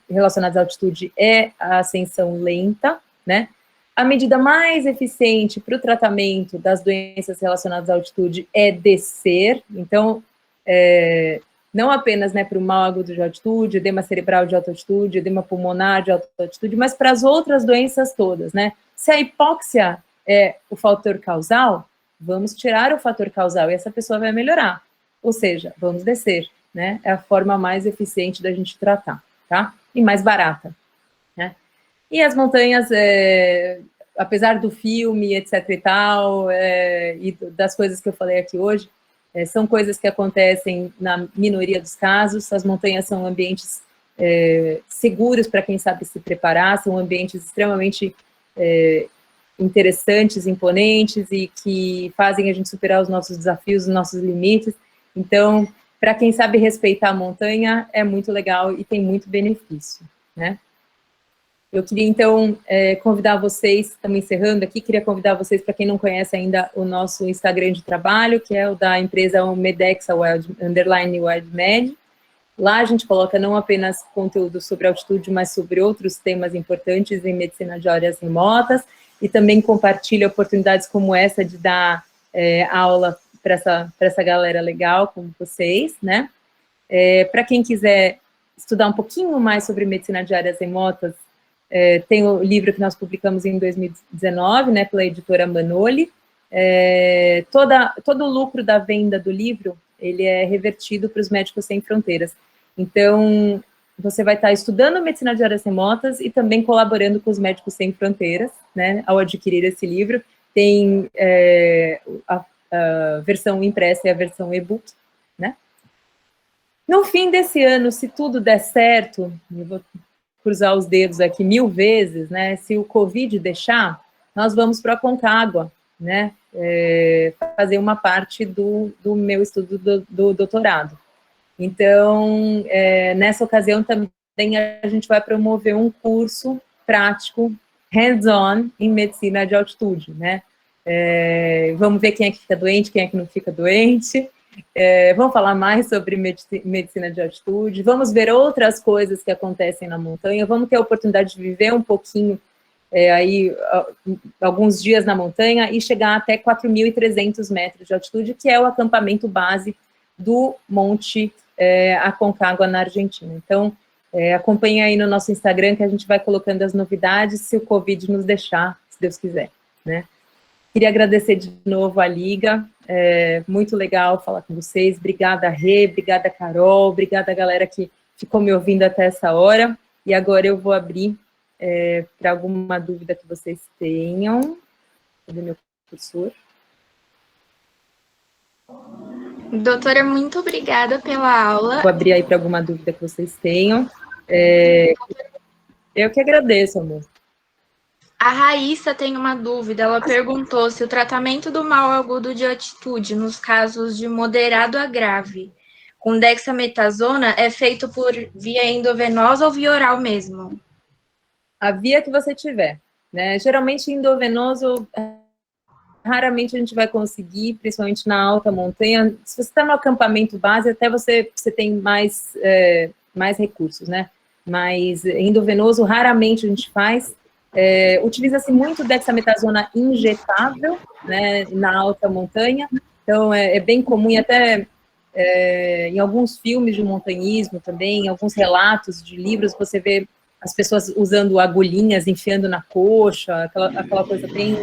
relacionadas à altitude é a ascensão lenta, né? A medida mais eficiente para o tratamento das doenças relacionadas à altitude é descer, então, não apenas, né, para o mal agudo de altitude, edema cerebral de alta altitude, edema pulmonar de alta altitude, mas para as outras doenças todas, né? Se a hipóxia é o fator causal, vamos tirar o fator causal e essa pessoa vai melhorar. Ou seja, vamos descer, né? É a forma mais eficiente da gente tratar, tá? E mais barata, né? E as montanhas, apesar do filme, etc e tal, e das coisas que eu falei aqui hoje, são coisas que acontecem na minoria dos casos. As montanhas são ambientes seguros para quem sabe se preparar, são ambientes extremamente interessantes, imponentes e que fazem a gente superar os nossos desafios, os nossos limites. Então, para quem sabe respeitar a montanha, é muito legal e tem muito benefício, né? Eu queria, então, convidar vocês, estamos encerrando aqui, queria convidar vocês, para quem não conhece ainda, o nosso Instagram de trabalho, que é o da empresa Medexa_WildMed. Lá a gente coloca não apenas conteúdo sobre altitude, mas sobre outros temas importantes em medicina de áreas remotas, e também compartilha oportunidades como essa de dar aula para essa galera legal, como vocês, né? Para quem quiser estudar um pouquinho mais sobre medicina de áreas remotas, tem o livro que nós publicamos em 2019, né, pela editora Manoli. Todo o lucro da venda do livro, ele é revertido para os Médicos Sem Fronteiras. Então, você vai estar estudando medicina de áreas remotas e também colaborando com os Médicos Sem Fronteiras, né, ao adquirir esse livro. Tem a versão impressa e a versão e-book, né. No fim desse ano, se tudo der certo, eu vou cruzar os dedos aqui 1000 vezes, né, se o Covid deixar, nós vamos para a Concagua, né, fazer uma parte do meu estudo do doutorado. Então, nessa ocasião também a gente vai promover um curso prático, hands-on, em medicina de altitude, né. Vamos ver quem é que fica doente, quem é que não fica doente. Vamos falar mais sobre medicina de altitude, vamos ver outras coisas que acontecem na montanha, vamos ter a oportunidade de viver um pouquinho, aí, alguns dias na montanha e chegar até 4.300 metros de altitude, que é o acampamento base do Monte Aconcagua, na Argentina. Então, acompanhe aí no nosso Instagram, que a gente vai colocando as novidades, se o Covid nos deixar, se Deus quiser, né? Queria agradecer de novo a Liga, muito legal falar com vocês, obrigada Rê, obrigada Carol, obrigada galera que ficou me ouvindo até essa hora, e agora eu vou abrir para alguma dúvida que vocês tenham. Cadê meu cursor? Doutora, muito obrigada pela aula. Vou abrir aí para alguma dúvida que vocês tenham. Eu que agradeço, amor. A Raíssa tem uma dúvida, ela perguntou se o tratamento do mal agudo de altitude, nos casos de moderado a grave, com dexametasona, é feito por via endovenosa ou via oral mesmo? A via que você tiver, né? Geralmente endovenoso raramente a gente vai conseguir, principalmente na alta montanha. Se você está no acampamento base, até você tem mais recursos, né? Mas endovenoso, raramente a gente faz. Utiliza-se muito dexametasona injetável, né, na alta montanha. Então, é bem comum, e até em alguns filmes de montanhismo também, em alguns relatos de livros, você vê as pessoas usando agulhinhas, enfiando na coxa, aquela coisa bem...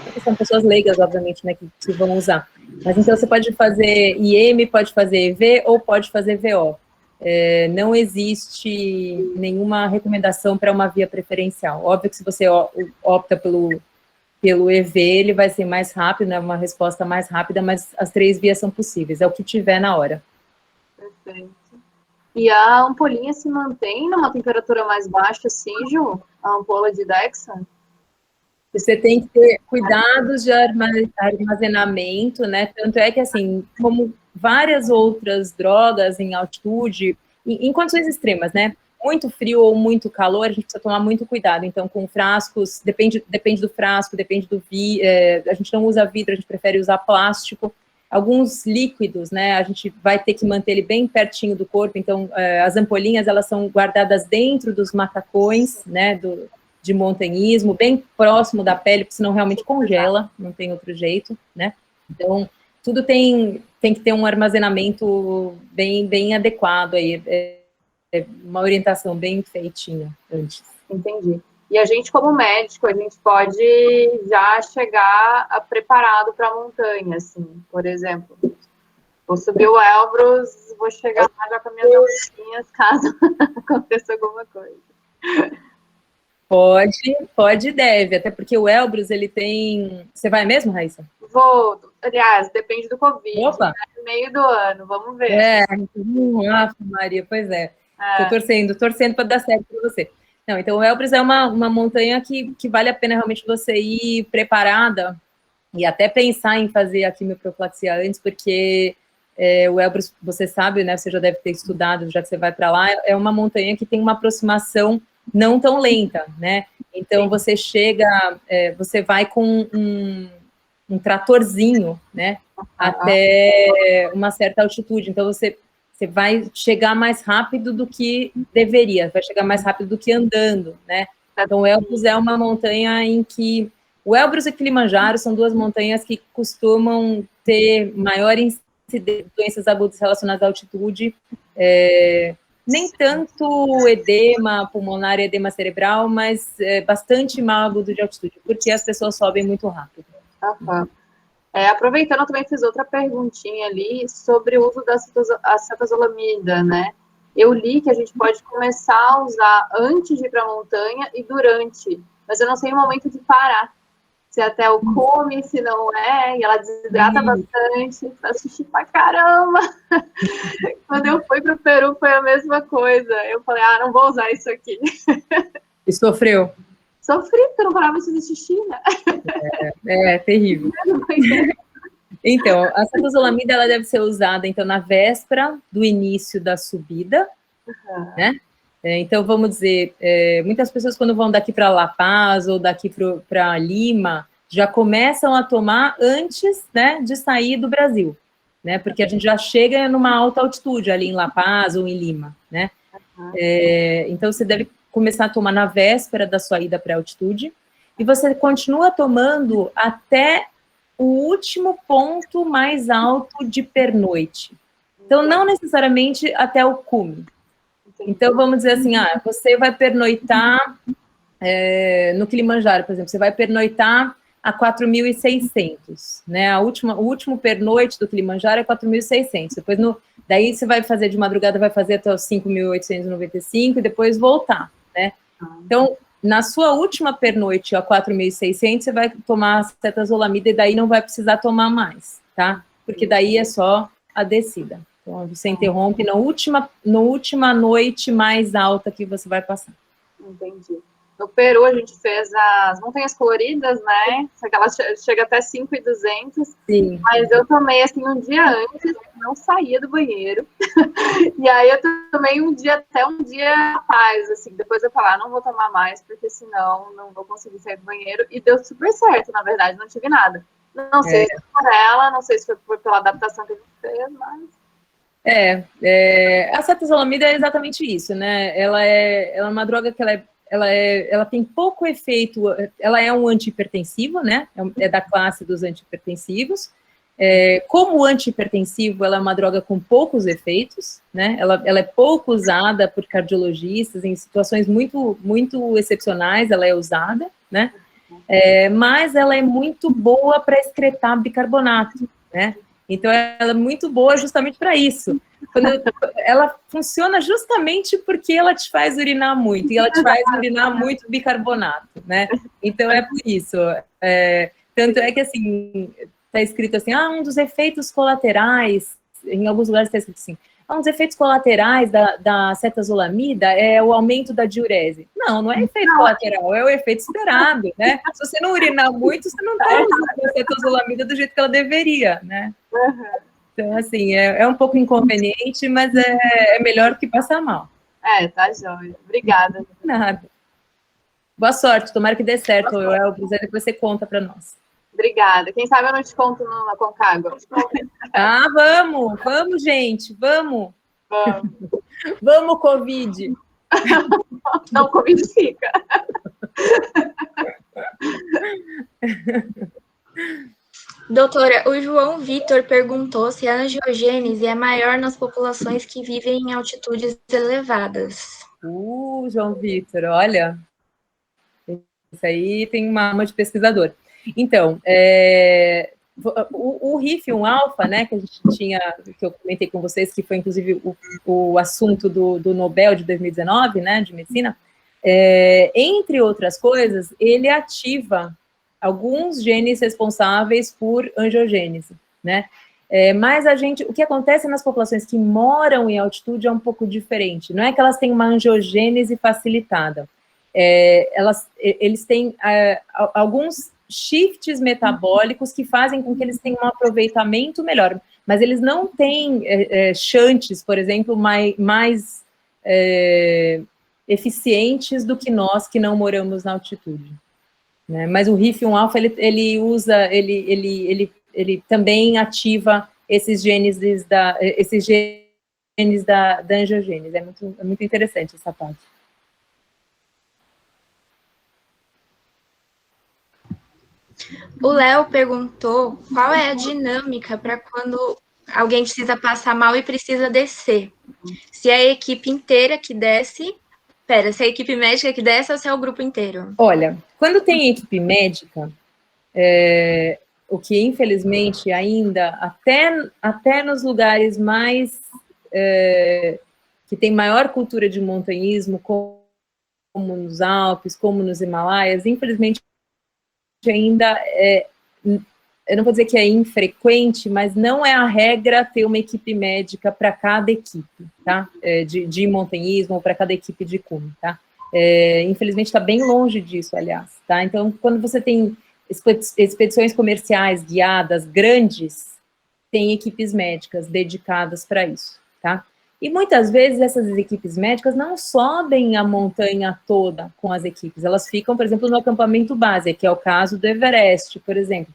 Porque são pessoas leigas, obviamente, né, que vão usar. Mas então você pode fazer IM, pode fazer EV ou pode fazer VO. Não existe nenhuma recomendação para uma via preferencial. Óbvio que se você opta pelo EV, ele vai ser mais rápido, né, uma resposta mais rápida, mas as 3 vias são possíveis, é o que tiver na hora. Perfeito. E a ampolinha se mantém numa temperatura mais baixa, assim, Ju? A ampola de Dexa? Você tem que ter cuidados de armazenamento, né? Tanto é que, assim, como várias outras drogas em altitude, em condições extremas, né? Muito frio ou muito calor, a gente precisa tomar muito cuidado. Então, com frascos, depende do frasco, depende do vidro, a gente não usa vidro, a gente prefere usar plástico. Alguns líquidos, né, a gente vai ter que manter ele bem pertinho do corpo, então as ampolinhas, elas são guardadas dentro dos macacões, né, de montanhismo, bem próximo da pele, porque senão realmente congela, não tem outro jeito, né. Então, tudo tem que ter um armazenamento bem adequado aí, uma orientação bem feitinha antes. Entendi. E a gente, como médico, a gente pode já chegar preparado para a montanha, assim, por exemplo. Vou subir o Elbrus, vou chegar lá já com as minhas alcinhas, caso aconteça alguma coisa. Pode e deve, até porque o Elbrus, ele tem... Você vai mesmo, Raíssa? Vou, aliás, depende do Covid. Opa! Né? No meio do ano, vamos ver. Maria, pois é. Tô torcendo para dar certo para você. Não, então o Elbrus é uma montanha que vale a pena realmente você ir preparada e até pensar em fazer a quimioprofilaxia antes, porque o Elbrus, você sabe, né, você já deve ter estudado, já que você vai para lá, é uma montanha que tem uma aproximação não tão lenta, né? Então você chega, você vai com um tratorzinho, né, até uma certa altitude, então você vai chegar mais rápido do que deveria, vai chegar mais rápido do que andando, né? Então, o Elbrus é uma montanha em que... O Elbrus e o Kilimanjaro são 2 montanhas que costumam ter maior incidência de doenças agudas relacionadas à altitude, nem tanto edema pulmonar e edema cerebral, mas bastante mal agudo de altitude, porque as pessoas sobem muito rápido. Aproveitando, eu também fiz outra perguntinha ali sobre o uso da acetazolamida, né? Eu li que a gente pode começar a usar antes de ir para a montanha e durante, mas eu não sei o momento de parar. Se até o come, se não é, e ela desidrata bastante, faz xixi pra caramba. Quando eu fui para o Peru, foi a mesma coisa. Eu falei, não vou usar isso aqui. E sofreu? Sofri, porque eu não parava de fazer xixi, né? É terrível. Então, a acetazolamida, ela deve ser usada, então, na véspera do início da subida, né? Então, vamos dizer, muitas pessoas, quando vão daqui para La Paz ou daqui para Lima, já começam a tomar antes, né, de sair do Brasil, né? Porque a gente já chega numa alta altitude, ali em La Paz ou em Lima, né? Então, você deve começar a tomar na véspera da sua ida para a altitude, e você continua tomando até o último ponto mais alto de pernoite. Então, não necessariamente até o cume. Então, vamos dizer assim, você vai pernoitar no Kilimanjaro, por exemplo, você vai pernoitar a 4.600, né? O último pernoite do Kilimanjaro é 4.600. Depois, daí você vai fazer de madrugada, vai fazer até os 5.895 e depois voltar, né? Então, na sua última pernoite, a 4.600, você vai tomar acetazolamida e daí não vai precisar tomar mais, tá? Porque daí é só a descida. Então, você interrompe na última noite mais alta que você vai passar. Entendi. No Peru, a gente fez as montanhas coloridas, né? Só que ela chega até 5.200. Sim. Mas eu tomei, assim, um dia antes, não saía do banheiro. E aí eu tomei até um dia rapaz, assim. Depois eu falei, não vou tomar mais, porque senão não vou conseguir sair do banheiro. E deu super certo, na verdade, não tive nada. Não sei se foi por ela, não sei se foi pela adaptação que a gente fez, mas... A cetazolamida é exatamente isso, né? Ela é uma droga que ela tem pouco efeito, ela é um antihipertensivo, né? É da classe dos antihipertensivos. Como antihipertensivo, ela é uma droga com poucos efeitos, né? Ela é pouco usada por cardiologistas, em situações muito, muito excepcionais ela é usada, né? Mas ela é muito boa para excretar bicarbonato, né? Então, ela é muito boa justamente para isso. Ela funciona justamente porque ela te faz urinar muito, e ela te faz urinar muito bicarbonato, né? Então, é por isso. Tanto é que, assim, está escrito assim, um dos efeitos colaterais, em alguns lugares está escrito assim, um dos efeitos colaterais da cetazolamida é o aumento da diurese. Não é efeito colateral, é o efeito esperado, né? Se você não urinar muito, você não está usando a cetazolamida do jeito que ela deveria, né? Então, assim, é um pouco inconveniente, mas é melhor que passar mal. Tá joia. Obrigada. Nada. Boa sorte, tomara que dê certo, Elbrus, aí depois você conta para nós. Obrigada. Quem sabe eu não te conto na Concagua. Vamos, gente, vamos. Vamos, Covid. Não, Covid fica. Doutora, o João Vitor perguntou se a angiogênese é maior nas populações que vivem em altitudes elevadas. João Vitor, olha, isso aí tem uma alma de pesquisador. Então, o RIF1-alfa, né, que a gente tinha, que eu comentei com vocês, que foi inclusive o assunto do Nobel de 2019, né, de medicina, entre outras coisas, ele ativa alguns genes responsáveis por angiogênese, né? Mas o que acontece nas populações que moram em altitude é um pouco diferente. Não é que elas têm uma angiogênese facilitada. Eles têm alguns shifts metabólicos que fazem com que eles tenham um aproveitamento melhor, mas eles não têm shunts, por exemplo, mais eficientes do que nós que não moramos na altitude. Né? Mas o RIF1-alfa, ele também ativa esses genes da angiogênese. É muito interessante essa parte. O Léo perguntou qual é a dinâmica para quando alguém precisa passar mal e precisa descer. Se é a equipe inteira que desce... se é a equipe médica que desce ou se é o grupo inteiro? Olha, quando tem equipe médica, o que infelizmente ainda, até nos lugares mais que tem maior cultura de montanhismo, como nos Alpes, como nos Himalaias, infelizmente ainda eu não vou dizer que é infrequente, mas não é a regra ter uma equipe médica para cada equipe, tá? De montanhismo ou para cada equipe de cume, tá? Infelizmente está bem longe disso, aliás, tá? Então, quando você tem expedições comerciais guiadas grandes, tem equipes médicas dedicadas para isso, tá? E muitas vezes essas equipes médicas não sobem a montanha toda com as equipes, elas ficam, por exemplo, no acampamento base, que é o caso do Everest, por exemplo,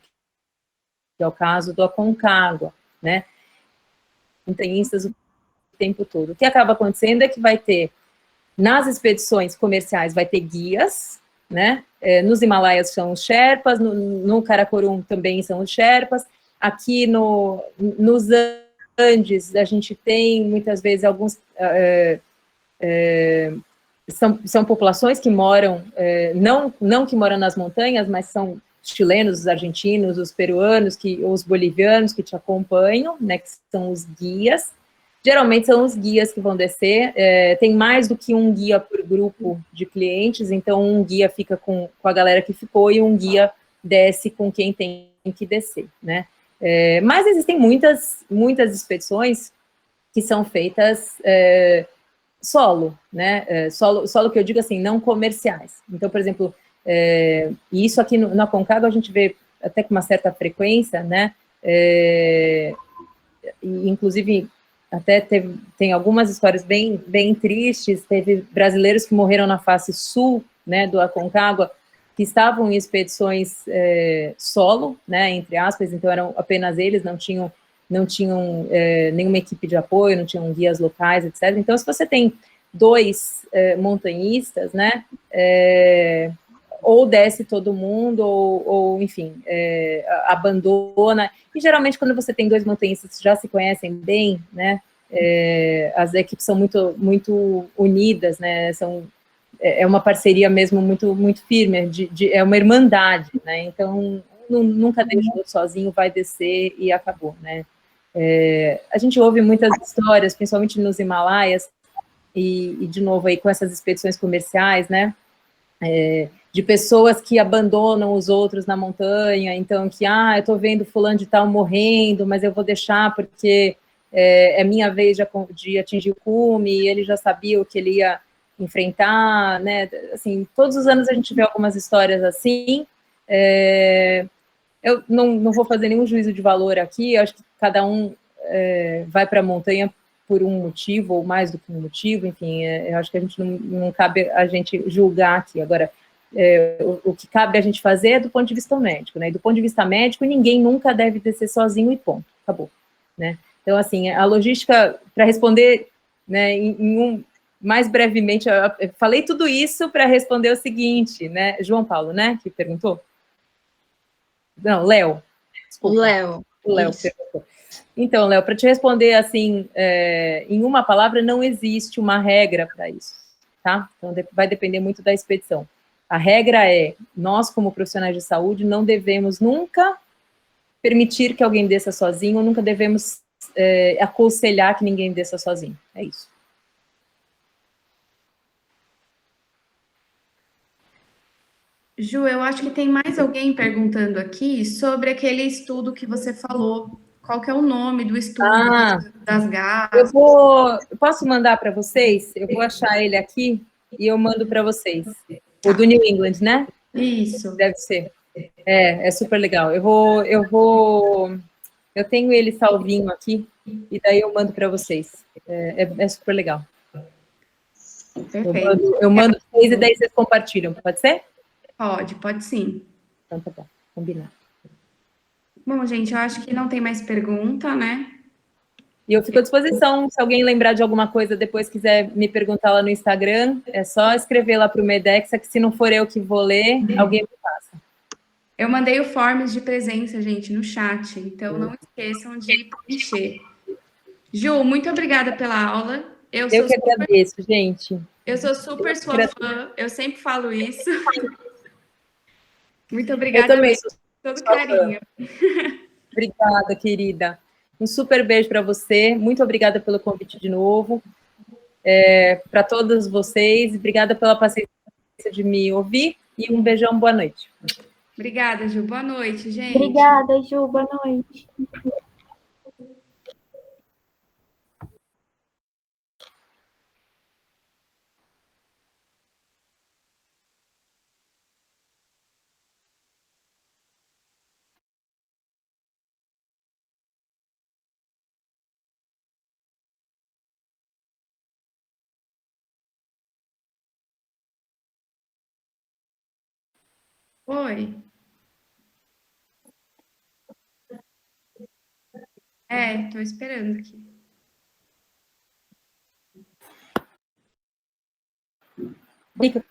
que é o caso do Aconcagua, né? Montanhistas o tempo todo. O que acaba acontecendo é que vai ter, nas expedições comerciais, vai ter guias, né? Nos Himalaias são os Sherpas, no Karakorum também são os Sherpas, aqui nos Andes a gente tem, muitas vezes, alguns... são populações que moram, não que moram nas montanhas, mas são chilenos, os argentinos, os peruanos, os bolivianos que te acompanham, né, que são os guias. Geralmente são os guias que vão descer, tem mais do que um guia por grupo de clientes, então um guia fica com a galera que ficou e um guia desce com quem tem que descer, né. Mas existem muitas expedições que são feitas solo, né, solo que eu digo assim, não comerciais. Então, por exemplo, e isso aqui no Aconcagua a gente vê até com uma certa frequência, né, e inclusive até tem algumas histórias bem tristes, teve brasileiros que morreram na face sul, né, do Aconcagua, que estavam em expedições solo, né, entre aspas, então eram apenas eles, não tinham nenhuma equipe de apoio, não tinham guias locais, etc. Então, se você tem 2 montanhistas, né, ou desce todo mundo, ou enfim, abandona, e geralmente quando você tem 2 montanhistas que já se conhecem bem, né, as equipes são muito, muito unidas, né, é uma parceria mesmo muito, muito firme, é uma irmandade, né, então nunca deixa o outro sozinho, vai descer e acabou, né. A gente ouve muitas histórias, principalmente nos Himalaias, e de novo aí com essas expedições comerciais, né, de pessoas que abandonam os outros na montanha, então que, eu tô vendo fulano de tal morrendo, mas eu vou deixar porque é minha vez de atingir o cume, e ele já sabia o que ele ia enfrentar, né, assim, todos os anos a gente vê algumas histórias assim, eu não vou fazer nenhum juízo de valor aqui, eu acho que cada um vai para a montanha por um motivo, ou mais do que um motivo, enfim, eu acho que a gente não cabe a gente julgar aqui. Agora, o que cabe a gente fazer é do ponto de vista médico, né, e do ponto de vista médico, ninguém nunca deve descer sozinho e ponto, acabou, né. Então, assim, a logística, para responder, né, mais brevemente, eu falei tudo isso para responder o seguinte, né, João Paulo, né, que perguntou? Não, Léo. Desculpa. Léo. O Léo perguntou. Então, Léo, para te responder assim, em uma palavra, não existe uma regra para isso, tá? Então, vai depender muito da expedição. A regra é, nós, como profissionais de saúde, não devemos nunca permitir que alguém desça sozinho, ou nunca devemos aconselhar que ninguém desça sozinho. É isso. Ju, eu acho que tem mais alguém perguntando aqui sobre aquele estudo que você falou. Qual que é o nome do estudo das gases? Eu posso mandar para vocês? Eu vou achar ele aqui e eu mando para vocês. O do New England, né? Isso. Deve ser. É super legal. Eu tenho ele salvinho aqui e daí eu mando para vocês. É super legal. Perfeito. Eu mando para vocês e daí vocês compartilham, pode ser? Pode sim. Então tá bom, combinado. Bom, gente, eu acho que não tem mais pergunta, né? E eu fico à disposição, se alguém lembrar de alguma coisa, depois quiser me perguntar lá no Instagram, é só escrever lá para o Medexa, que se não for eu que vou ler, alguém me passa. Eu mandei o forms de presença, gente, no chat, então não esqueçam de preencher. Ju, muito obrigada pela aula. Eu que agradeço, gente. Eu sou super sua fã, eu sempre falo isso. Muito obrigada. Eu também sou todo carinho. Obrigada, querida. Um super beijo para você. Muito obrigada pelo convite de novo. Para todos vocês, obrigada pela paciência de me ouvir e um beijão, boa noite. Obrigada, Ju. Boa noite, gente. Obrigada, Ju. Boa noite. Oi. Estou esperando aqui. Fica.